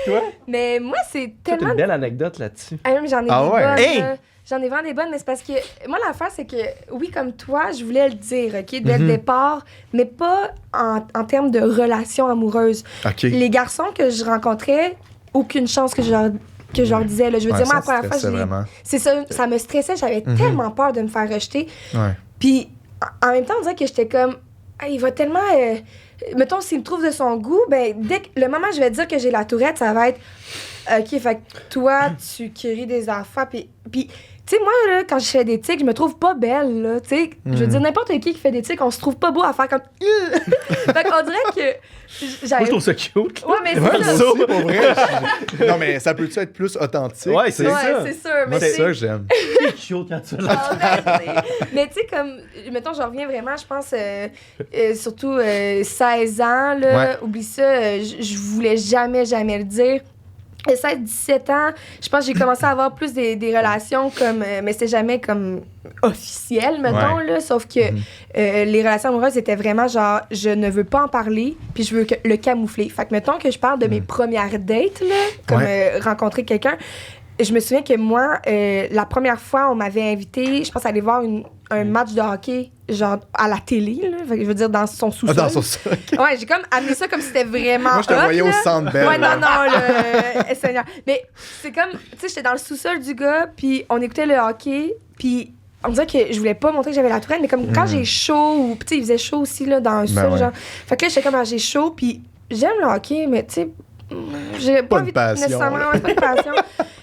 Toi? Mais moi, c'est tellement... C'est une belle anecdote là-dessus. J'en ai des bonnes. J'en ai vraiment des bonnes, mais c'est parce que... Moi, l'affaire, c'est que, oui, comme toi, je voulais le dire, OK, dès le départ, mais pas en termes de relation amoureuse. OK. Les garçons que je rencontrais, aucune chance que je leur que je leur disais. Là. Je veux dire, moi, la première fois, c'est ça, ça me stressait. J'avais tellement peur de me faire rejeter. Ouais. Puis, en même temps, on dirait que j'étais comme, il va tellement... mettons, s'il me trouve de son goût, ben, dès que le moment où je vais dire que j'ai la tourette, ça va être, OK, fait que toi, tu cries des affaires, puis tu sais, moi, là, quand je fais des tics, je me trouve pas belle, là, tu sais. Je veux dire, n'importe qui fait des tics, on se trouve pas beau à faire comme... Fait qu'on dirait que... Moi, je trouve ça cute. Ouais, mais Ouais, c'est ça. aussi, pour vrai. Non, mais ça peut-tu être plus authentique? Ouais, c'est ça. C'est sûr. Moi, Mais c'est ça que j'aime. C'est cute quand tu l'as. Mais tu sais, comme... Mettons, je reviens vraiment, je pense, surtout 16 ans, là, Ouais. oublie ça, je voulais jamais le dire. 16-17 ans, je pense que j'ai commencé à avoir plus des relations comme... mais c'était jamais comme officiel, mettons, Ouais. là. Sauf que les relations amoureuses étaient vraiment genre, je ne veux pas en parler, puis je veux le camoufler. Fait que, mettons que je parle de mes premières dates, là, comme rencontrer quelqu'un. Je me souviens que moi, la première fois, on m'avait invité, je pense, à aller voir un match de hockey, genre à la télé, là. Fait que je veux dire, dans son sous-sol. Ah, dans son sous-sol. Ouais, j'ai comme amené ça comme si c'était vraiment. Moi, je te hot, voyais là. au Centre Bell. Ouais, non, le Seigneur. Mais c'est comme, tu sais, j'étais dans le sous-sol du gars, puis on écoutait le hockey, puis on dirait que je voulais pas montrer que j'avais la tourette, mais comme quand j'ai chaud, ou, tu sais, il faisait chaud aussi, là, dans le sol, ouais. genre. Fait que là, j'étais comme, j'ai chaud, puis j'aime le hockey, mais tu sais, j'ai pas envie de nécessairement, ouais, pas de passion.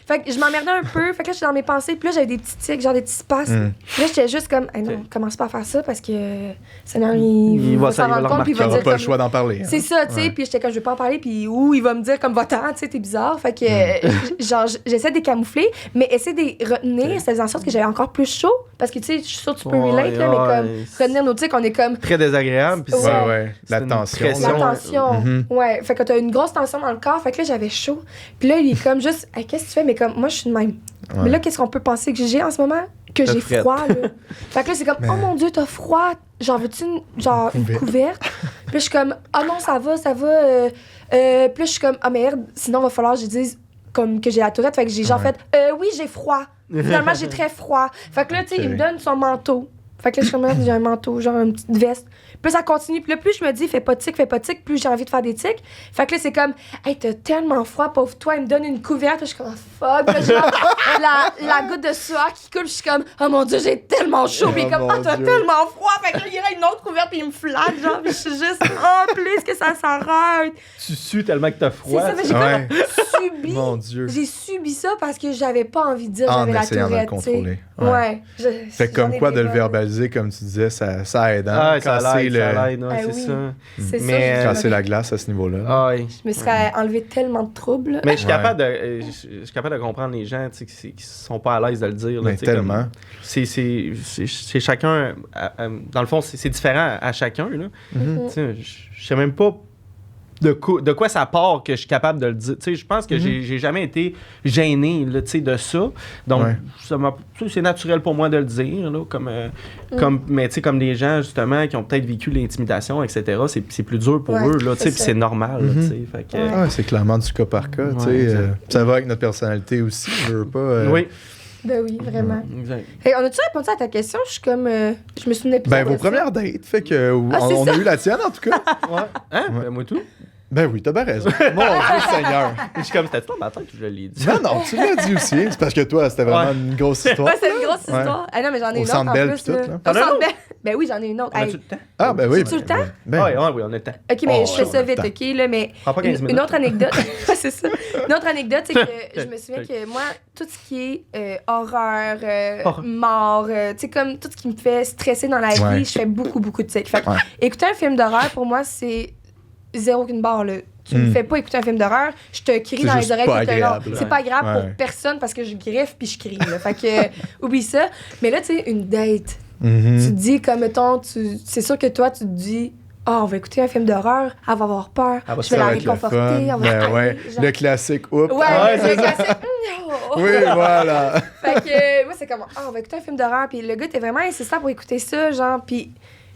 Fait que je m'emmerdais un peu. Fait que là, j'étais dans mes pensées. Puis là, j'avais des petits tics, genre des petits spasmes. Puis là, j'étais juste comme, non, commence pas à faire ça parce que Seigneur, il va s'en rendre compte. Puis il va t'auras dire. pas le choix d'en parler. C'est ça, tu sais. Puis j'étais comme, je vais pas en parler. Puis il va me dire, comme, va-t'en, tu sais, t'es bizarre. Fait que, genre, j'essaie de les camoufler, mais essayer de les retenir, ça faisait en sorte que j'avais encore plus chaud. Parce que, tu sais, je suis sûre que tu peux relate, là, mais comme, retenir nos tics, on est comme. Très désagréable. Puis Ouais. La tension. La tension. Ouais. Fait que t'as une grosse tension dans le corps. Fait que là, j'avais chaud. Puis là, il est comme juste, hey, qu'est-ce que tu fais? Mais comme, moi, je suis de même. Ouais. Mais là, qu'est-ce qu'on peut penser que j'ai en ce moment? Que j'ai froid, là. Fait que là, c'est comme, oh mon Dieu, t'as froid. Genre, veux-tu une couverte? Puis là, je suis comme, ah non, ça va. Puis là, je suis comme, ah merde, sinon, il va falloir que je dise comme que j'ai la tourette. Fait que j'ai genre fait, oui, j'ai froid. Finalement, j'ai très froid. Fait que là, tu sais, il me donne son manteau. Fait que là, je suis comme, j'ai un manteau, genre une petite veste. Puis ça continue. Puis là, plus je me dis, fais pas de tic, plus j'ai envie de faire des tics. Fait que là, c'est comme, hey, t'as tellement froid, pauvre toi. Il me donne une couverte. Je suis comme, fuck. Puis genre, la goutte de sueur qui coule. Je suis comme, oh mon Dieu, j'ai tellement chaud. Puis comme, t'as tellement froid. Fait que là, il y a une autre couverte. Puis il me flatte, genre. Puis je suis juste, oh, plus que ça s'arrête. Tu sues tellement que t'as froid. C'est ça, mais j'ai comme subi. Mon Dieu. J'ai subi ça parce que j'avais pas envie de dire que j'avais la tourette. De le contrôler. Ouais. Fait comme quoi, de le verbaliser, comme tu disais, ça aide. Ah, ça l'aide, c'est ça. C'est mais ça. Casser la glace à ce niveau-là. Ah, oui. Je me serais enlevé tellement de troubles. Mais je suis capable de comprendre les gens qui sont pas à l'aise de le dire. Là, tellement. C'est chacun... dans le fond, c'est différent à chacun. Là. Je sais même pas de quoi ça part que je suis capable de le dire. Je pense que j'ai jamais été gêné là, de ça. Donc, c'est naturel pour moi de le dire. Là, mais comme des gens, justement, qui ont peut-être vécu l'intimidation, etc., c'est plus dur pour eux. Là, puis c'est normal. Là, c'est clairement du cas par cas. Ça va avec notre personnalité aussi. Je veux pas... Oui. Ben oui, vraiment. Exact. Hey, on a-tu répondu à ta question? Je suis comme... je me souvenais plus. Vos premières dates. Fait que on a eu la tienne, en tout cas. Hein? Ben, moi tout. Ben oui, t'as bien raison. Mon Dieu Seigneur. Je suis comme, c'était toi ma tête que je l'ai dit. Non, tu l'as dit aussi. C'est parce que toi, c'était vraiment une grosse histoire. Ouais, c'est une grosse histoire. Ah non, mais j'en ai une autre en plus. Au Centre Bell. Ben oui, j'en ai une autre. On a-tu le temps? Ah, ben oui. As-tu le temps? Oui, on a le temps. OK, mais je fais ça vite, OK? Là, mais prends pas 15 minutes. Une autre anecdote. C'est ça. Une autre anecdote, c'est que je me souviens que moi, tout ce qui est horreur, mort, tu sais, comme tout ce qui me fait stresser dans la vie, je fais beaucoup de tics. Fait écouter un film d'horreur, pour moi, c'est zéro qu'une barre, là. Tu me fais pas écouter un film d'horreur, je te crie dans les oreilles tout le long. C'est pas agréable pour personne parce que je griffe puis je crie. Là. Fait que, oublie ça. Mais là, tu sais, une date. Tu te dis, comme, mettons, c'est sûr que toi, tu te dis, on va écouter un film d'horreur, elle va avoir peur, je vais la réconforter. On va genre... Le classique, oups. Ouais, le classique. Oui, voilà. Fait que, moi, c'est comme, on va écouter un film d'horreur. Puis le gars était vraiment insistant pour écouter ça, genre, puis...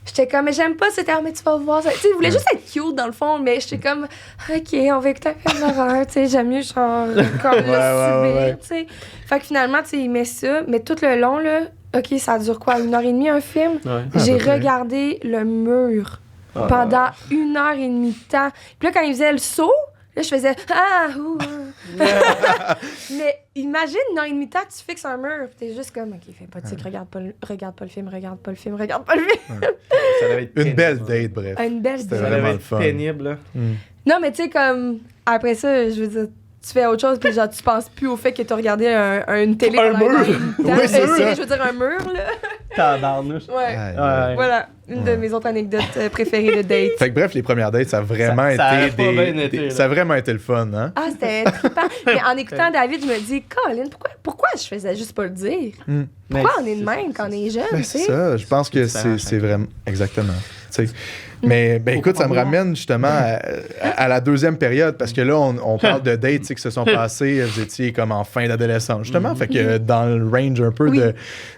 J'étais comme, mais j'aime pas cette heure, mais tu vas voir ça. Tu sais, il voulait juste être cute dans le fond, mais j'étais comme, OK, on va écouter un film d'horreur, tu sais, j'aime mieux, genre, comme le subir, tu sais. Fait que finalement, tu sais, il met ça, mais tout le long, là, OK, ça dure quoi, 1h30 un film? J'ai regardé le mur pendant 1h30 de temps. Puis là, quand il faisait le saut, Là, je faisais Mais imagine, 1 an et demi de temps, tu fixes un mur, puis t'es juste comme, OK, fais pas de cycle, regarde pas le film. Ça devait être Une belle date, bref. Une belle C'était date. Ça vraiment devait le être fun. pénible, là. Non, mais tu sais, comme, après ça, je veux dire, tu fais autre chose, puis genre, tu penses plus au fait que t'as regardé une télé Un pendant mur. Oui, c'est ça. je veux dire, un mur, là. Tabarnouche. Ouais. Aïe, Ouais. aïe. Voilà, une de mes autres anecdotes préférées de date. Fait que bref, les premières dates, ça a vraiment Ça a été pas bien été, là. ça a vraiment été le fun, hein? Ah, c'était trippant. Mais en écoutant David, je me dis, Colin, pourquoi je faisais juste pas le dire? Pourquoi on est de même quand on est jeune, Ben, tu c'est sais? ça, je pense que différent, c'est vraiment... Exactement. Tu sais. Mais ben, écoute, ça me ramène justement à la deuxième période, parce que là, on parle de dates tu sais, qui se sont passées, vous étiez comme en fin d'adolescence, justement, fait que dans le range un peu Oui.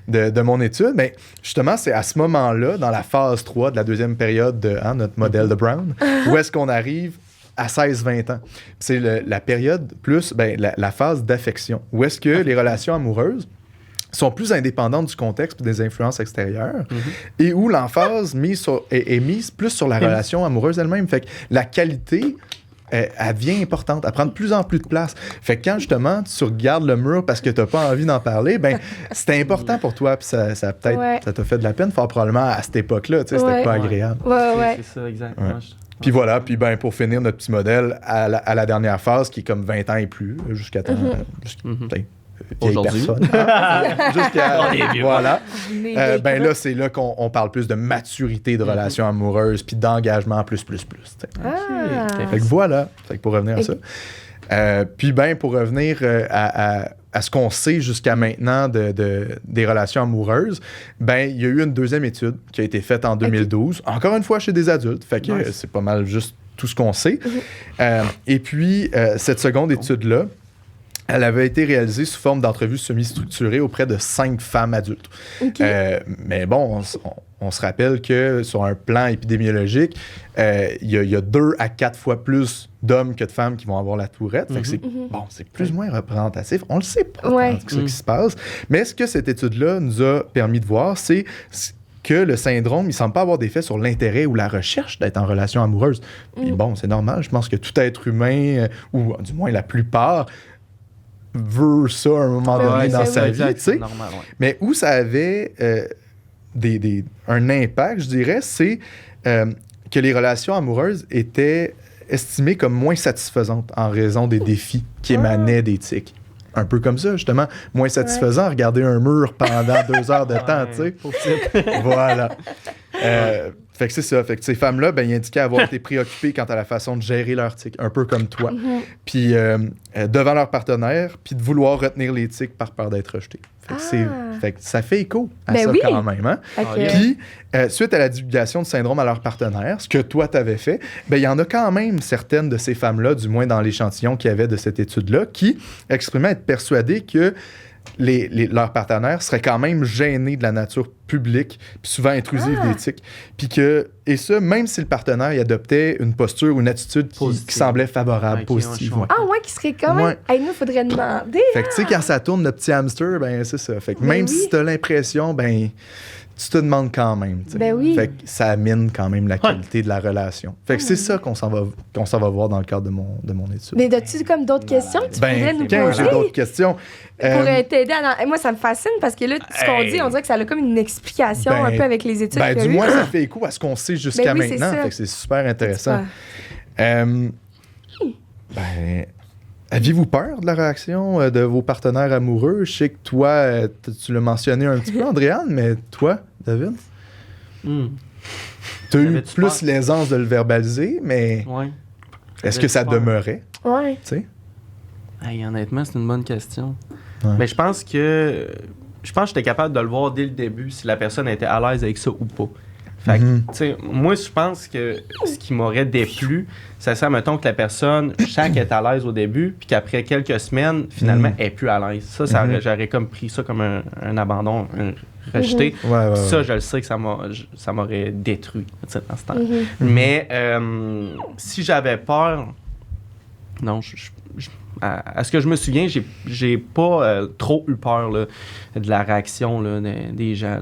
de mon étude, mais justement, c'est à ce moment-là, dans la phase 3 de la deuxième période de notre modèle de Brown, où est-ce qu'on arrive à 16-20 ans. C'est la période plus, la phase d'affection, où est-ce que les relations amoureuses sont plus indépendantes du contexte et des influences extérieures, et où l'emphase est mise plus sur la relation amoureuse elle-même. Fait que la qualité, elle devient importante, elle prend de plus en plus de place. Fait que quand, justement, tu regardes le mur parce que tu n'as pas envie d'en parler, ben c'était important pour toi, puis ça peut-être, Ouais. ça t'a fait de la peine, fort probablement, à cette époque-là, tu sais, c'était Ouais. pas agréable. Ouais. C'est ça, exact. Ouais. Moi, Puis voilà, puis ben pour finir notre petit modèle, à la dernière phase, qui est comme 20 ans et plus, jusqu'à temps... peut-être vieille Aujourd'hui. personne. Jusqu'à... On est vieux. Voilà. Mais Ben là, c'est là qu'on parle plus de maturité de relations amoureuses, puis d'engagement plus, tu sais. Ah. Fait que voilà. Fait que pour revenir à ça. Puis ben, pour revenir à ce qu'on sait jusqu'à maintenant des relations amoureuses, ben il y a eu une deuxième étude qui a été faite en 2012, encore une fois chez des adultes. Fait que c'est pas mal juste tout ce qu'on sait. Et puis, cette seconde étude-là, elle avait été réalisée sous forme d'entrevues semi-structurées auprès de 5 femmes adultes. Okay. Mais bon, on se rappelle que sur un plan épidémiologique, il y a 2 à 4 fois plus d'hommes que de femmes qui vont avoir la tourette. Fait que c'est plus ou moins représentatif. On le sait pas tant que ça qui se passe. Mais ce que cette étude-là nous a permis de voir, c'est que le syndrome, il semble pas avoir d'effet sur l'intérêt ou la recherche d'être en relation amoureuse. Puis bon, c'est normal. Je pense que tout être humain, ou du moins la plupart, veut ça à un moment donné dans sa vie, tu sais. Normal, ouais. Mais où ça avait un impact, je dirais, c'est que les relations amoureuses étaient estimées comme moins satisfaisantes en raison des défis qui émanaient des tics. Un peu comme ça, justement. Moins satisfaisant, regarder un mur pendant 2 heures de temps, tu sais. Voilà. Fait que c'est ça. Fait que ces femmes-là, ben, ils indiquaient avoir été préoccupées quant à la façon de gérer leurs tics, un peu comme toi. Puis devant leur partenaire, puis de vouloir retenir les tics par peur d'être rejeté. Fait que ça fait écho à ça quand même. Hein? Puis, suite à la divulgation de syndrome à leur partenaire, ce que toi, t'avais fait, ben il y en a quand même certaines de ces femmes-là, du moins dans l'échantillon qu'il y avait de cette étude-là, qui exprimaient être persuadées que leurs partenaires seraient quand même gênés de la nature publique, puis souvent intrusive des tics. Puis et ça, même si le partenaire il adoptait une posture ou une attitude qui semblait favorable, positive. Ouais. Ah ouais, qui serait quand même... Hey, nous, il faudrait demander. Fait que tu sais, quand ça tourne, le petit hamster, ben c'est ça. Fait que même si t'as l'impression, ben tu te demandes quand même. T'sais. Ben oui. Fait que ça amène quand même la qualité de la relation. Fait que c'est ça qu'on s'en va voir dans le cadre de mon étude. Mais as-tu comme d'autres questions que tu pourrais nous quand poser? j'ai d'autres questions. Pour t'aider à... Moi, ça me fascine parce que là, ce qu'on dit, on dirait que ça a comme une explication un peu avec les études qu'il y a du eu. moins, ça fait écho à ce qu'on sait jusqu'à oui, maintenant. Fait que c'est super intéressant. Aviez-vous peur de la réaction de vos partenaires amoureux? Je sais que toi, tu l'as mentionné un petit peu, Andréane, mais toi, David? Tu as eu plus l'aisance de le verbaliser, mais est-ce que ça demeurait? Oui. Tu sais? Hey, honnêtement, c'est une bonne question. Ouais. Mais je pense que j'étais capable de le voir dès le début si la personne était à l'aise avec ça ou pas. Fait que, tu sais, moi, je pense que ce qui m'aurait déplu, ça serait, mettons, que la personne, je sens qu'elle est à l'aise au début, puis qu'après quelques semaines, finalement, elle est plus à l'aise. Ça j'aurais comme pris ça comme un abandon, un rejeté. Ça, je le sais que ça m'aurait détruit, tu sais, dans ce temps. Mais si j'avais peur, non, à ce que je me souviens, j'ai pas trop eu peur là, de la réaction là, des gens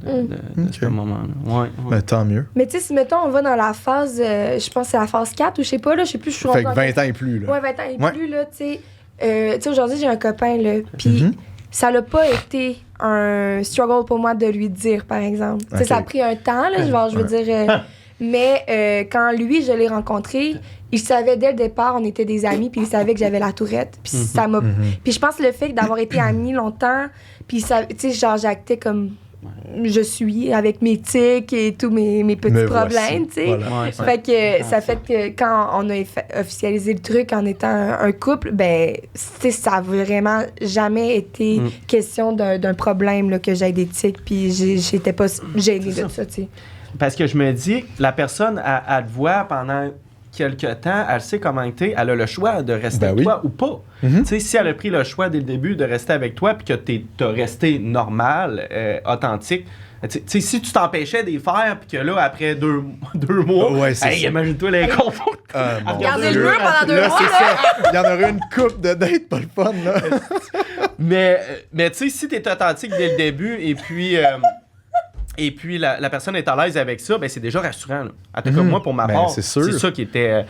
là, de ce moment-là. Ouais. Ben, tant mieux. Mais tu sais, si mettons, on va dans la phase, je pense que c'est la phase 4 ou je sais pas, là, je sais plus, je suis Fait que 20 ans et plus, là. Ouais, 20 ans et plus, là, tu sais, aujourd'hui, j'ai un copain, là, puis ça l'a pas été un struggle pour moi de lui dire, par exemple. Tu sais, ça a pris un temps, là, je veux dire... mais quand lui, je l'ai rencontré, il savait dès le départ, on était des amis, puis il savait que j'avais la tourette. Puis ça m'a... Puis je pense que le fait d'avoir été amis longtemps, puis tu sais, genre, j'actais comme je suis, avec mes tics et tous mes petits problèmes, tu sais. Voilà. Ouais, fait que ça fait que quand on a officialisé le truc en étant un couple, ben, tu sais, ça a vraiment jamais été question d'un problème, là, que j'aille des tics, puis j'étais pas gênée de ça, tu sais. Parce que je me dis, la personne, elle te voit pendant quelque temps, elle sait comment t'es, elle a le choix de rester avec toi ou pas. Tu sais, si elle a pris le choix dès le début de rester avec toi puis que t'as resté normal, authentique, tu sais, si tu t'empêchais de les faire puis que là, après deux mois, hey, imagine-toi les confondre. Regardez le mur pendant 2 mois, là. Il y en aurait une coupe de dates, pas le fun, là. mais tu sais, si t'es authentique dès le début et puis la personne est à l'aise avec ça, ben c'est déjà rassurant. Là. En tout cas, moi, pour ma part, c'est ça qui était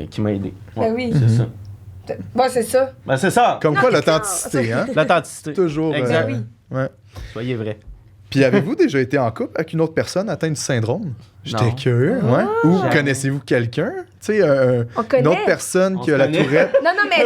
qui m'a aidé. Ouais, ben oui. C'est ça. Ouais, c'est ça. Ben c'est ça. Comme quoi, l'authenticité, hein? L'authenticité. Toujours. Exact. Oui. Ouais. Soyez vrai. Puis avez-vous déjà été en couple avec une autre personne atteinte du syndrome? J'étais Non. curieux, ouais. Ou connaissez-vous quelqu'un? Tu sais, une autre personne qui a la tourette? Non, mais...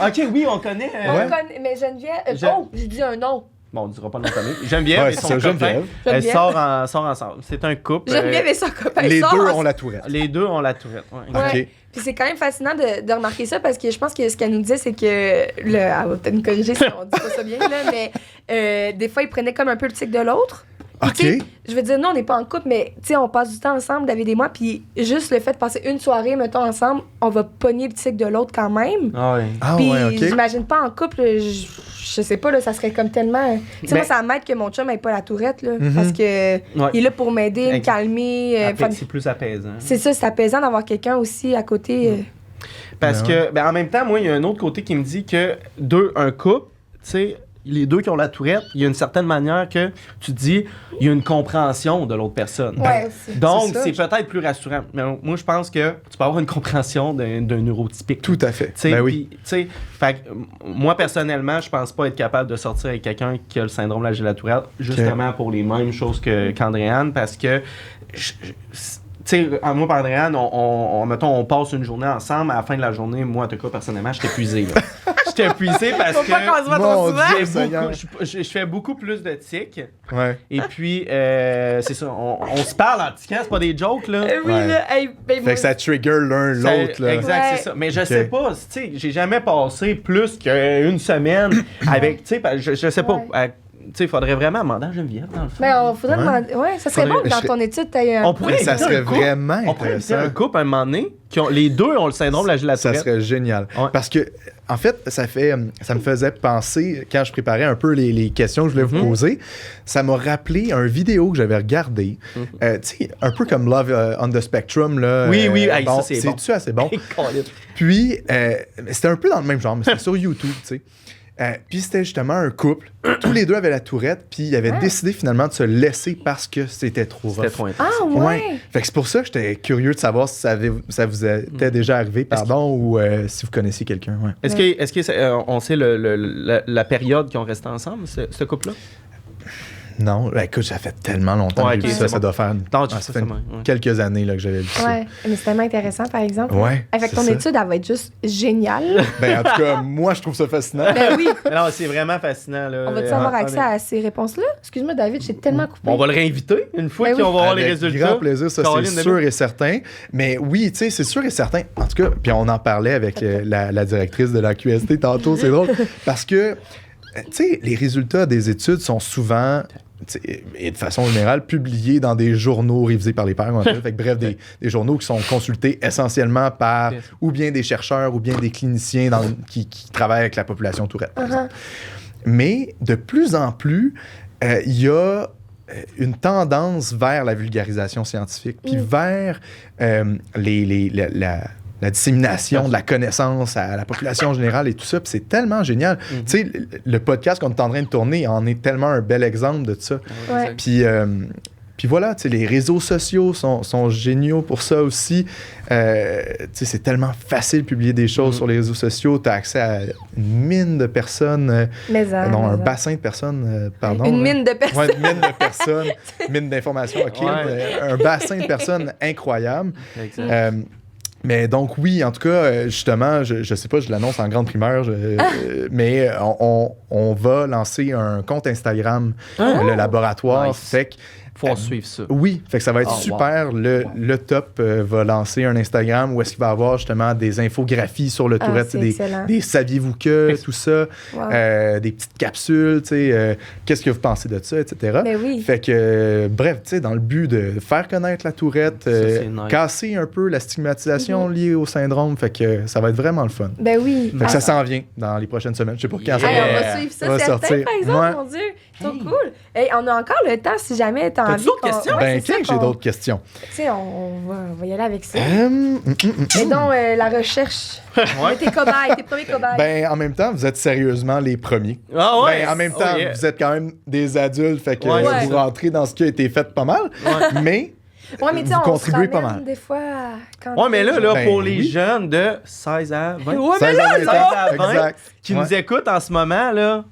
OK, oui, on connaît. On connaît, mais Geneviève... Oh, j'ai dit un nom. Bon, on ne dira pas le nom de famille. Geneviève et son copain. Geneviève. Elles sortent ensemble. C'est un couple. Geneviève et son copain. Les deux ont la tourette. Les deux ont la tourette. Ouais. Ouais. OK. Puis c'est quand même fascinant de remarquer ça parce que je pense que ce qu'elle nous disait, c'est que... Elle va peut-être nous corriger si on dit pas ça bien, là, mais des fois, ils prenaient comme un peu le tic de l'autre. Puis, OK. tu sais, je veux dire, nous, on n'est pas en couple, mais tu sais, on passe du temps ensemble, David et moi, puis juste le fait de passer une soirée, mettons, ensemble, on va pogner le tic de l'autre quand même. Ah ouais. Ah Puis ouais, OK. j'imagine pas en couple, je sais pas, là, ça serait comme tellement... Tu sais, moi, ça m'aide que mon chum ait pas la tourette, là, parce que il est là pour m'aider, me calmer. C'est plus apaisant. C'est ça, c'est apaisant d'avoir quelqu'un aussi à côté. Parce que, en même temps, moi, il y a un autre côté qui me dit que un couple, tu sais, les deux qui ont la tourette, il y a une certaine manière que tu dis, il y a une compréhension de l'autre personne. Ouais, donc, c'est peut-être plus rassurant. Mais moi, je pense que tu peux avoir une compréhension d'un neurotypique. Tout à fait. T'sais, Ben oui. fait que, moi, personnellement, je pense pas être capable de sortir avec quelqu'un qui a le syndrome de la tourette, justement pour les mêmes choses qu'Andréane, parce que... Tu sais, moi, par Andréane, mettons, on passe une journée ensemble. À la fin de la journée, moi, en tout cas, personnellement, j'étais épuisé. J'étais épuisé parce Faut pas qu'on se voit trop souvent. je fais beaucoup plus de tics. Ouais. Et puis, c'est ça, on se parle en tiquant, c'est pas des jokes, là. Oui, là, hey, ben, Fait que ça trigger l'un l'autre, là. Exact, Ouais. c'est ça. Mais je sais pas, tu sais, j'ai jamais passé plus qu'une semaine avec, tu sais, je sais pas. Tu sais, il faudrait vraiment demander à Geneviève, dans le fond. Ben, on faudrait demander. Ouais, ça serait bon que dans ton étude, t'aies un. On pourrait Ça inviter serait un couple. vraiment On pourrait inviter un intéressant. couple à un moment donné, les deux ont le syndrome de la Ça tourette. serait génial. Ouais. Parce que, en fait, ça me faisait penser, quand je préparais un peu les questions que je voulais vous poser, ça m'a rappelé un vidéo que j'avais regardé. Tu sais, un peu comme Love on the Spectrum, là. Oui, hey, ça, c'est bon. C'est-tu assez bon? Puis, c'était un peu dans le même genre, mais c'était sur YouTube, tu sais. Puis c'était justement un couple. Tous les deux avaient la tourette, puis ils avaient décidé finalement de se laisser parce que c'était trop rough. C'était trop intense. Ah, ouais. Fait que c'est pour ça que j'étais curieux de savoir si ça vous était déjà arrivé, pardon, ou si vous connaissiez quelqu'un. Ouais. Est-ce qu'on sait la période qu'ils ont resté ensemble, ce couple-là? Non, écoute, ça fait tellement longtemps que j'ai vu ça. Ça doit faire quelques années là, que j'avais vu ça. Ouais, mais c'est tellement intéressant, par exemple. Ouais. Avec ton étude, elle va être juste géniale. Ben, en tout cas, moi, je trouve ça fascinant. Ben oui. Non, c'est vraiment fascinant. Là. On va-tu avoir accès à ces réponses-là? Excuse-moi, David, j'ai tellement coupé. On va le réinviter une fois Ben qu'on va voir les Avec résultats. grand plaisir, ça, c'est sûr et certain. Mais oui, tu sais, c'est sûr et certain. En tout cas, puis on en parlait avec la directrice de la QST tantôt, c'est drôle, parce que, tu sais, les résultats des études sont souvent... et de façon générale, publiés dans des journaux révisés par les pairs. Fait que, bref, des journaux qui sont consultés essentiellement par ou bien des chercheurs ou bien des cliniciens qui travaillent avec la population tourette, par exemple. Mais de plus en plus, il y a une tendance vers la vulgarisation scientifique, puis vers la dissémination de la connaissance à la population générale et tout ça. Puis c'est tellement génial. Tu sais, le podcast qu'on est en train de tourner en est tellement un bel exemple de ça. Ouais. Puis voilà, tu sais, les réseaux sociaux sont géniaux pour ça aussi. Tu sais, c'est tellement facile de publier des choses sur les réseaux sociaux. Tu as accès à une mine de personnes. Un bassin de personnes, pardon. Une mine de personnes. Ouais, une mine de personnes. Mine d'informations, OK. Un bassin de personnes incroyable. Mais donc, oui, en tout cas, justement, je sais pas, je l'annonce en grande primeur, mais on va lancer un compte Instagram, le laboratoire. Nice. Fait que faut suivre ça. Oui, fait que ça va être super. Wow. Le top va lancer un Instagram où est-ce qu'il va avoir justement des infographies sur le Tourette, des saviez-vous que, tout ça, des petites capsules, tu sais, qu'est-ce que vous pensez de ça, etc. Mais oui. Fait que, bref, tu sais, dans le but de faire connaître la Tourette, nice. Casser un peu la stigmatisation liée au syndrome, fait que ça va être vraiment le fun. Ben oui. Fait que ça s'en vient dans les prochaines semaines. Je sais pas quand ça on va suivre ça, certain, par exemple, mon Dieu. C'est trop cool. Hey, on a encore le temps si jamais t'as envie. D'autres questions? Ben, tiens, j'ai d'autres questions. Tu sais, on va y aller avec ça. Et donc, la recherche. Tes cobayes, tes premiers cobayes. Ben, en même temps, vous êtes sérieusement les premiers. Ah ouais? Ben, en même temps, vous êtes quand même des adultes, fait que vous rentrez dans ce qui a été fait pas mal. Mais vous contribuez pas mal. Des fois, mais là, pour les jeunes de 16 à 20. 16 à 20, exact. Qui nous écoutent en ce moment, là.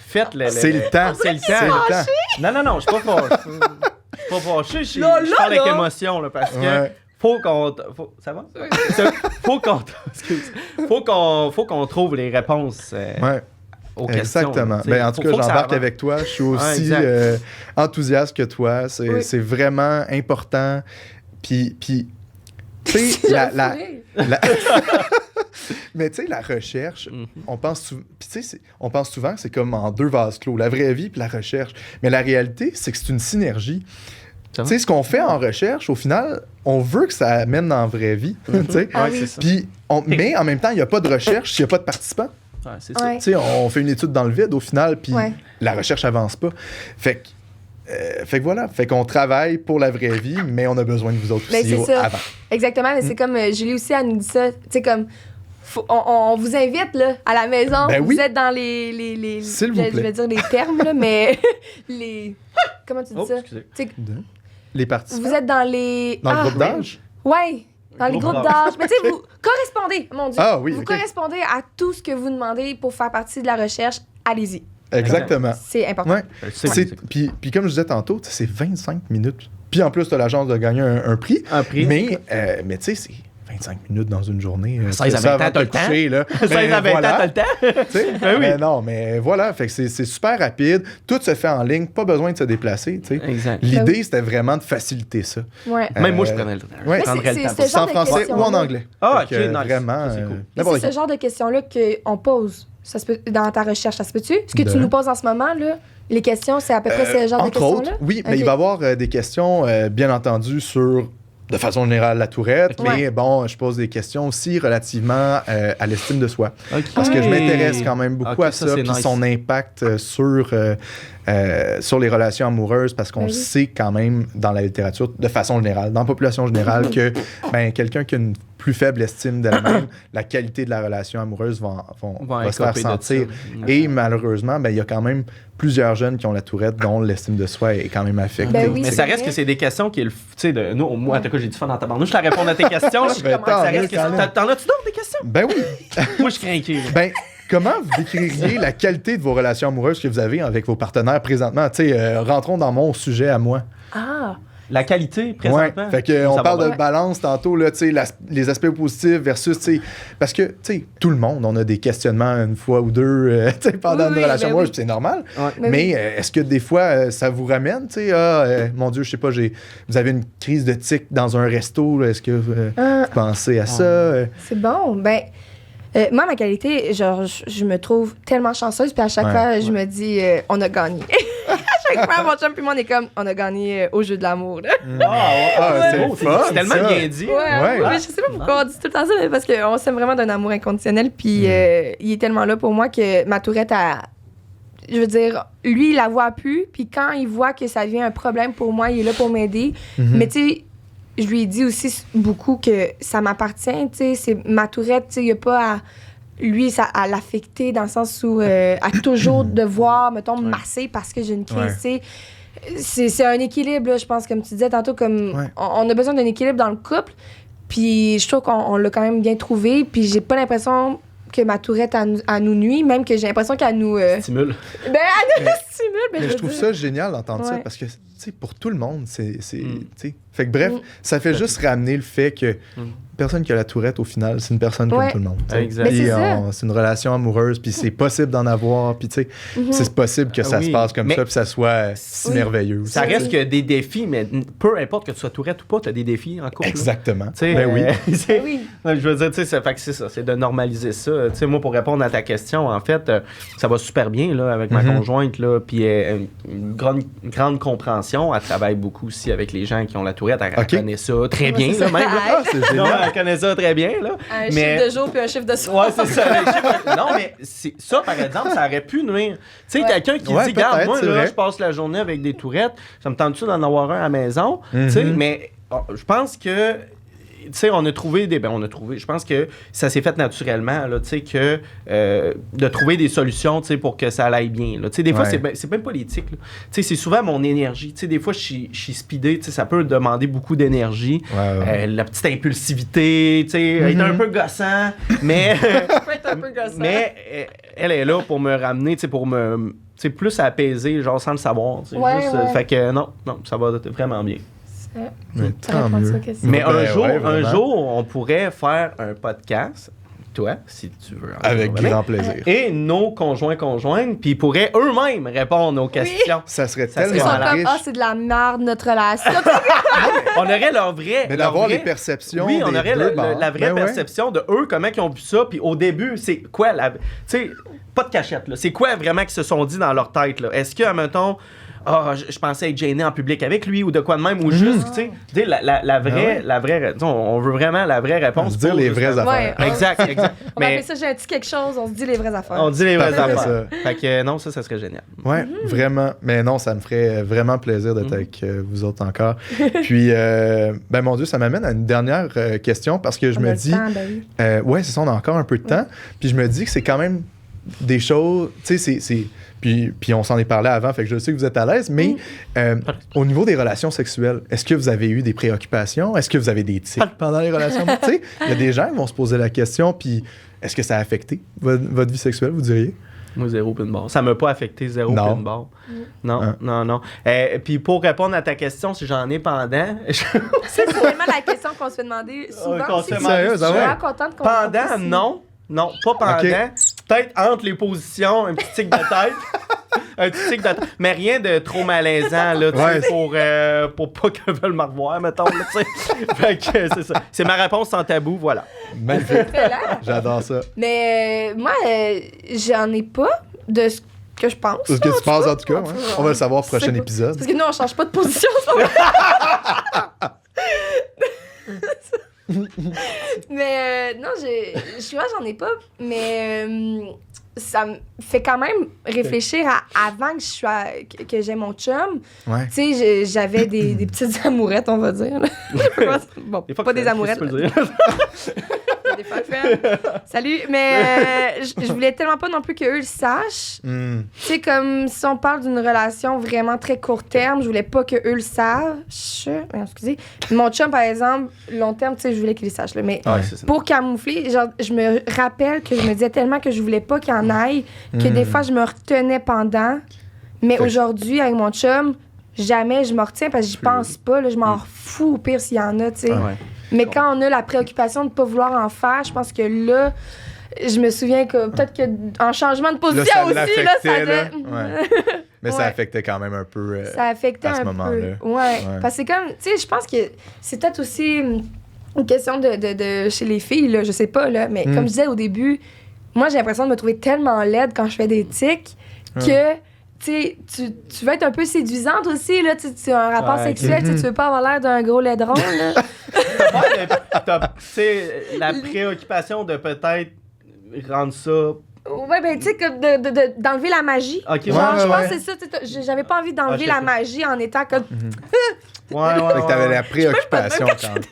Faites-le. C'est le temps. C'est le temps. Non, je suis pas fâché. Je suis pas fâché. Je parle avec émotion, là, parce que faut qu'on... Ça va? Faut qu'on trouve les réponses aux questions. Exactement. Ben, en tout cas, j'embarque avec toi. Je suis aussi enthousiaste que toi. C'est vraiment important. Puis tu sais, mais tu sais, la recherche, on pense souvent que c'est comme en deux vases clos, la vraie vie puis la recherche. Mais la réalité, c'est que c'est une synergie. Tu sais, ce qu'on fait en recherche, au final, on veut que ça amène dans la vraie vie. Puis, mais en même temps, il n'y a pas de recherche s'il n'y a pas de participants. Ouais, c'est ça. Tu sais, on fait une étude dans le vide au final, puis la recherche avance pas. Fait que voilà, fait qu'on travaille pour la vraie vie, mais on a besoin de vous autres aussi avant. Exactement, mais c'est comme Julie aussi, elle nous dit ça, tu sais, comme on vous invite là, à la maison, vous êtes dans les S'il vous plaît. Je vais dire les termes, là, mais les... Comment tu dis ça? Les participants? Vous êtes dans les... Dans le groupe d'âge? Oui, dans les groupes d'âge. Mais tu sais, vous correspondez, mon Dieu. Ah oui, vous correspondez à tout ce que vous demandez pour faire partie de la recherche. Allez-y. Exactement. C'est important. Ouais. Puis comme je disais tantôt, c'est 25 minutes. Puis en plus, tu as la chance de gagner un prix. Mais tu sais, c'est 25 minutes dans une journée. 16 à 20 ans, t'as le temps. 16 à 20 ans, t'as le temps. Ben oui. Non, mais voilà. Fait que c'est super rapide. Tout se fait en ligne. Pas besoin de se déplacer. Exact. L'idée, c'était vraiment de faciliter ça. Ouais. Même moi, je prenais le temps. Ouais. C'est en français ou en anglais. Ah, OK, nice. Vraiment. C'est ce genre de questions-là qu'on pose. Ça se peut, dans ta recherche, ça se peut-tu? Ce que tu nous poses en ce moment, là, les questions, c'est à peu près ce genre de questions-là? Entre autres, oui, mais il va y avoir des questions, bien entendu, sur, de façon générale, la Tourette, mais bon, je pose des questions aussi relativement à l'estime de soi. Parce que je m'intéresse quand même beaucoup à ça, puis son impact sur les relations amoureuses, parce qu'on sait quand même dans la littérature, de façon générale, dans la population générale, que quelqu'un qui a une plus faible estime d'elle-même, la qualité de la relation amoureuse va se faire sentir. Et malheureusement, il y a quand même plusieurs jeunes qui ont la Tourette dont l'estime de soi est quand même affectée. Mais ça reste que c'est des questions qui... Tu sais, moi, en tout cas, j'ai du fun dans ta bande. Je te réponds à tes questions. T'en as-tu d'autres des questions? Ben oui. Moi, je crains qu'il... Comment vous décririez la qualité de vos relations amoureuses que vous avez avec vos partenaires présentement? Rentrons dans mon sujet à moi. La qualité, présentement. Fait que on parle de balance tantôt, là, les aspects positifs versus, parce que, tout le monde, on a des questionnements une fois ou deux, pendant une relation amoureuse, c'est normal. Mais est-ce que des fois, ça vous ramène, mon Dieu, je sais pas, vous avez une crise de tic dans un resto, là, est-ce que vous pensez à ça? C'est bon, moi, ma qualité, genre, je me trouve tellement chanceuse, puis à chaque fois, je me dis, on a gagné. À chaque fois, mon chum puis moi, on est comme, on a gagné au jeu de l'amour. C'est tellement bien dit. Je sais pas pourquoi on dit tout le temps ça, mais parce qu'on s'aime vraiment d'un amour inconditionnel, puis il est tellement là pour moi que ma Tourette je veux dire, lui, il la voit plus, puis quand il voit que ça devient un problème pour moi, il est là pour m'aider. Mais tu sais, je lui ai dit aussi beaucoup que ça m'appartient, tu sais, c'est ma Tourette, tu sais, il n'y a pas à... Lui, ça à l'affecter dans le sens où à toujours devoir, mettons, me masser parce que j'ai une crise, tu sais. C'est un équilibre, là, je pense, comme tu disais tantôt, comme on a besoin d'un équilibre dans le couple, puis je trouve qu'on l'a quand même bien trouvé, puis j'ai pas l'impression que ma Tourette à nous nuit, même que j'ai l'impression qu'elle nous... Stimule. Ben, elle nous stimule, mais je trouve ça génial d'entendre ça, parce que, tu sais, pour tout le monde, tu sais... Fait que bref, ça fait juste ramener le fait que personne qui a la Tourette, au final, c'est une personne comme tout le monde. Exact. C'est une relation amoureuse, puis c'est possible d'en avoir, puis tu sais, c'est possible que ça se passe comme ça, puis ça soit si merveilleux. Ça reste que des défis, mais peu importe que tu sois Tourette ou pas, tu as des défis en couple. Exactement. Ben oui. Je veux dire, tu sais, c'est ça, c'est de normaliser ça. Tu sais, moi, pour répondre à ta question, en fait, ça va super bien là, avec ma conjointe, là, puis une grande compréhension. Elle travaille beaucoup aussi avec les gens qui ont la Tourette. Elle connaît ça très bien, là, même. C'est génial. Elle connaît ça très bien, là. Un chiffre de jour puis un chiffre de soir. Ouais, c'est ça. Non, mais ça, par exemple, ça aurait pu nuire. Tu sais, quelqu'un qui dit, regarde, moi, là, je passe la journée avec des tourettes, ça me tente-tu d'en avoir un à la maison? Tu sais, mais je pense que... Tu sais, on a trouvé je pense que ça s'est fait naturellement, là, tu sais, que de trouver des solutions, tu sais, pour que ça aille bien, là. Tu sais, des fois, c'est même politique, là. Tu sais, c'est souvent mon énergie. Tu sais, des fois, je suis speedé, tu sais, ça peut demander beaucoup d'énergie. La petite impulsivité, tu sais, être un peu gossant, mais... mais elle est là pour me ramener, tu sais, pour me... Tu sais, plus apaiser, genre, sans le savoir, tu sais, fait que non, ça va vraiment bien. Mais tant mieux. Mais un jour, on pourrait faire un podcast, toi, si tu veux. Avec grand plaisir. Et nos conjointes, puis ils pourraient eux-mêmes répondre aux questions. Ça serait tellement riche. Comme, c'est de la merde, notre relation. On aurait leur vrai... Mais d'avoir les perceptions. Oui, on aurait la vraie perception de eux, comment ils ont vu ça, puis au début, c'est quoi la... Tu sais, pas de cachette, là. C'est quoi vraiment qu'ils se sont dit dans leur tête, là? Est-ce que, admettons... je pensais être gêné en public avec lui ou de quoi de même ou juste, tu sais, la vraie, on veut vraiment la vraie réponse. On se dire les vraies affaires. Exact. On va appeler ça, j'ai un petit quelque chose, on se dit les vraies affaires. On dit les vraies affaires. Fait que non, ça serait génial. Ouais, vraiment. Mais non, ça me ferait vraiment plaisir d'être avec vous autres encore. Puis, ben mon Dieu, ça m'amène à une dernière question parce que je me dis... ouais, c'est ça, on a encore un peu de temps. Puis je me dis que c'est quand même des choses... Tu sais, c'est Puis on s'en est parlé avant, fait que je sais que vous êtes à l'aise, mais au niveau des relations sexuelles, est-ce que vous avez eu des préoccupations? Est-ce que vous avez des tics pendant les relations? Tu sais, il y a des gens qui vont se poser la question, puis est-ce que ça a affecté votre vie sexuelle, vous diriez? Moi, 0 pin bar. Ça m'a pas affecté 0 pin bar. Non. Puis pour répondre à ta question, si j'en ai pendant... C'est vraiment la question qu'on se fait demander souvent. C'est sérieux, ça va? Contente qu'on pendant, non, pas pendant. Okay. Peut-être entre les positions, un petit tic de tête. Un petit tic de tête. Mais rien de trop malaisant, là, pour pas qu'elles veulent me revoir, mettons, là, tu sais. Fait que c'est ça. C'est ma réponse sans tabou, voilà. Magnifique. J'adore ça. Mais moi, j'en ai pas de ce que je pense. Ce que tu penses, en tout cas. On va le savoir au prochain épisode. Parce que nous, on change pas de position. Mais non, je vois, j'en ai pas, mais ça me fait quand même réfléchir à avant que j'ai mon chum. Ouais. Tu sais, j'avais des petites amourettes, on va dire. Bon, pas des amourettes. Des fois salut, mais je voulais tellement pas non plus qu'eux le sachent. Tu sais, comme si on parle d'une relation vraiment très court terme, je voulais pas qu'eux le sachent. Excusez. Mon chum, par exemple, long terme, tu sais, je voulais qu'il le sache. Là, mais pour camoufler, genre, je me rappelle que je me disais tellement que je voulais pas qu'il en aille, que des fois, je me retenais pendant. Mais aujourd'hui, avec mon chum, jamais je me retiens parce que j'y pense pas. Là, je m'en fous au pire s'il y en a, tu sais. Mais quand on a la préoccupation de ne pas vouloir en faire, je pense que là, je me souviens que peut-être qu'en changement de position là, aussi, là, ça Mais ça affectait quand même un peu ça affectait à ce moment-là. Ouais. Parce que c'est comme, tu sais, je pense que c'est peut-être aussi une question de chez les filles, là, je sais pas, là, mais comme je disais au début, moi, j'ai l'impression de me trouver tellement laide quand je fais des tics que... Tu veux être un peu séduisante aussi, là. Tu as un rapport sexuel, tu veux pas avoir l'air d'un gros laidron, là. Tu sais, la préoccupation de peut-être rendre ça Ouais, ben, tu sais, comme d'enlever la magie. Ok, Genre, je pense ouais. que c'est ça. J'avais pas envie d'enlever la magie en étant comme. Ouais. Fait que t'avais la préoccupation quand même.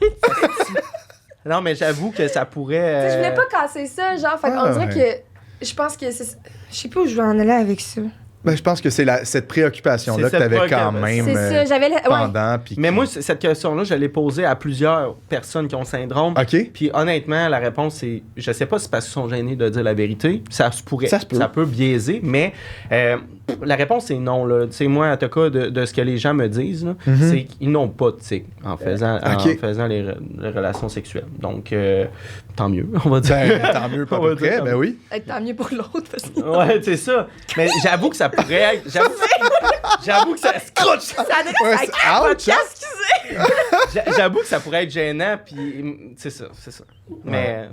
Non, mais j'avoue que ça Tu pourrait. sais, je voulais pas casser ça, genre. Fait qu'on dirait que. Je pense que c'est. Je sais pas où je vais en aller avec ça. Ben, je pense que c'est cette préoccupation-là C'est que cette t'avais quand même C'est ça, j'avais. pendant. Puis Mais moi, cette question-là, je l'ai posée à plusieurs personnes qui ont le syndrome. OK. Puis honnêtement, la réponse, c'est je sais pas si c'est parce qu'ils sont gênés de dire la vérité. Ça se pourrait. Ça se peut. Ça peut biaiser, mais la réponse, c'est non. Là. Tu sais, moi, en tout cas, de ce que les gens me disent, là, c'est qu'ils n'ont pas de tic en faisant les relations sexuelles. Donc, tant mieux, on va dire. Ben, tant mieux, pas à peu près, ben oui. Tant mieux pour l'autre. Parce que... Ouais, c'est ça. Mais j'avoue que ça pourrait être. J'avoue que ça. Ça ouch, hein? J'avoue que ça pourrait être gênant, puis c'est ça. Mais.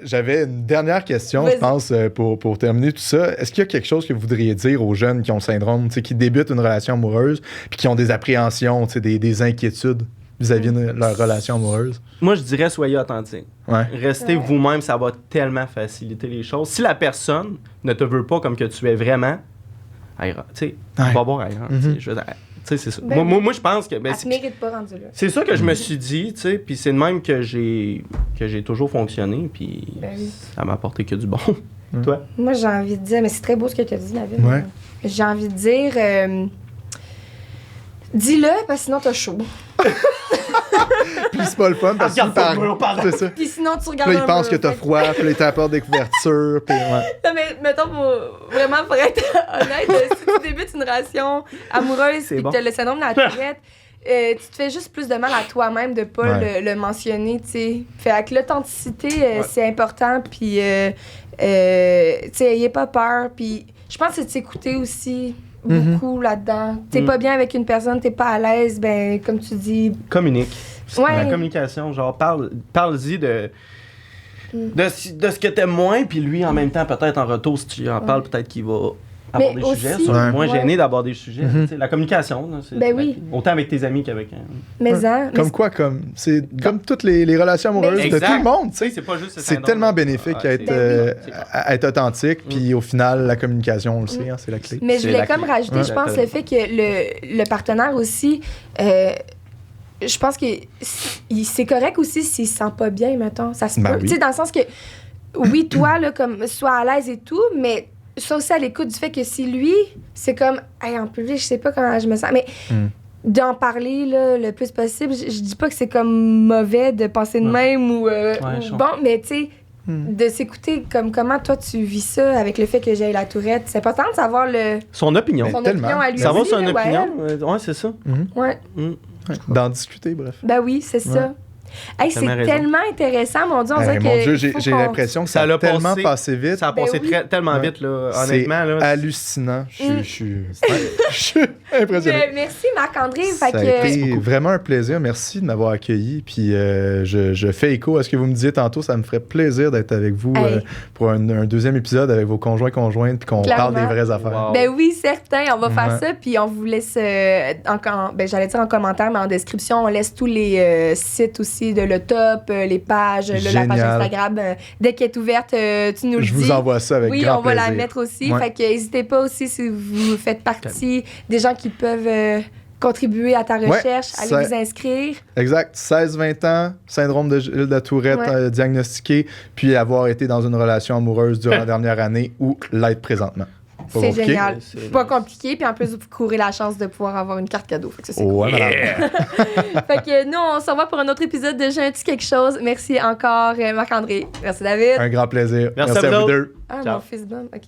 J'avais une dernière question, Vas-y. je pense, pour terminer tout ça. Est-ce qu'il y a quelque chose que vous voudriez dire aux jeunes qui ont le syndrome, qui débutent une relation amoureuse, puis qui ont des appréhensions, des inquiétudes vis-à-vis de leur relation amoureuse? Moi, je dirais soyez authentique. Ouais. Restez vous-même, ça va tellement faciliter les choses. Si la personne ne te veut pas comme que tu es vraiment, ailleurs, tu sais, va voir ailleurs. Je veux dire, tu sais, c'est ça. Ben moi, je pense que. Ben, Elle se mérite pas rendu là. c'est ça que je me suis dit, tu sais, puis c'est de même que j'ai toujours fonctionné, puis Ben oui. ça m'a apporté que du bon. Toi? Moi, j'ai envie de dire, mais c'est très beau ce que tu as dit, David. Ouais. J'ai envie de dire, dis-le, parce que sinon t'as chaud. Puis c'est pas le fun parce Regarde pas le mur, qu'il pardon. c'est ça. Puis sinon, tu Puis regardes là, il pense mur. que t'as froid, puis là, il t'apporte des couvertures, puis ouais. Non, mais mettons, pour être honnête, si tu débutes une relation amoureuse C'est et bon. que t'as le syndrome de la tourette, tu te fais juste plus de mal à toi-même de pas le mentionner, tu sais. Fait que l'authenticité, c'est important, puis, tu sais, ayez pas peur, puis je pense que c'est de s'écouter aussi beaucoup là-dedans. T'es pas bien avec une personne, t'es pas à l'aise, ben, comme tu dis... Communique. Ouais. La communication, genre, parle-y de ce que t'aimes moins, puis lui, en même temps, peut-être en retour, si tu en parles, peut-être qu'il va aborder le sujet. aussi, Sont moins ouais. gênés d'aborder le sujet. Tu sais, la communication, là, c'est Ben oui. autant avec tes amis qu'avec... Mais hein, Comme quoi, c'est comme toutes les relations amoureuses de Exact. tout le monde, tu Tu sais, sais. c'est pas juste ce C'est syndrome. tellement bénéfique Ah, à être authentique, puis au final, la communication, on le sait, hein, c'est la clé. Mais je C'est voulais la comme clé. rajouter, Ouais. je pense, le fait que le partenaire aussi, je pense que c'est correct aussi s'il se sent pas bien, mettons. Ça se Ben peut. oui. Tu sais, dans le sens que, oui, toi, là, comme, sois à l'aise et tout, mais ça aussi à l'écoute du fait que si lui, c'est comme, hey, en public, je sais pas comment je me sens, mais d'en parler là, le plus possible, je dis pas que c'est comme mauvais de penser de même ou je bon, mais tu sais, de s'écouter comme comment toi tu vis ça avec le fait que j'ai la tourette. C'est important de savoir Son opinion. son tellement. opinion à lui Savoir aussi, son là, ouais. opinion. Ouais, c'est ça. Ouais. D'en discuter, bref. Ben oui, c'est ça. Hey, c'est Tellement raison. tellement intéressant, mon Dieu. On dirait Mon que Dieu, faut j'ai qu'on- l'impression que ça a tellement passé vite. Ça a passé Ben oui. tellement Ouais. vite, là, C'est honnêtement. Là, hallucinant. Je suis impressionné. Merci, Marc-André. Ça Fait a que... été vraiment un plaisir. Merci de m'avoir accueilli. Puis je fais écho à ce que vous me disiez tantôt. Ça me ferait plaisir d'être avec vous Hey. pour un deuxième épisode avec vos conjointes puis qu'on Clairement. parle des vraies affaires. Wow. Ben oui, certain, on va faire Ouais. ça, puis on vous laisse, j'allais dire en commentaire, mais en description, on laisse tous les sites aussi de le top, les pages, la page Génial. Instagram. Dès qu'elle est ouverte, tu nous le dis. Je vous envoie ça avec Oui, grand on va plaisir. la mettre aussi. Ouais. Fait que n'hésitez pas aussi si vous faites partie des gens qui peuvent contribuer à ta recherche, allez ça- vous inscrire. Exact. 16-20 ans, syndrome de Gilles de Tourette Ouais. diagnostiqué, puis avoir été dans une relation amoureuse durant la dernière année ou l'être présentement. Pas C'est compliqué? génial. C'est Pas nice. compliqué, puis en plus, vous courez la chance de pouvoir avoir une carte cadeau. Fait que ça, c'est Ouais, madame. Fait que nous, on se revoit pour un autre épisode de J'ai un petit quelque chose. Merci encore, Marc-André. Merci, David. Un grand plaisir. Merci à à vous vous autres. deux. Ah, Ciao. mon fils d'homme. OK.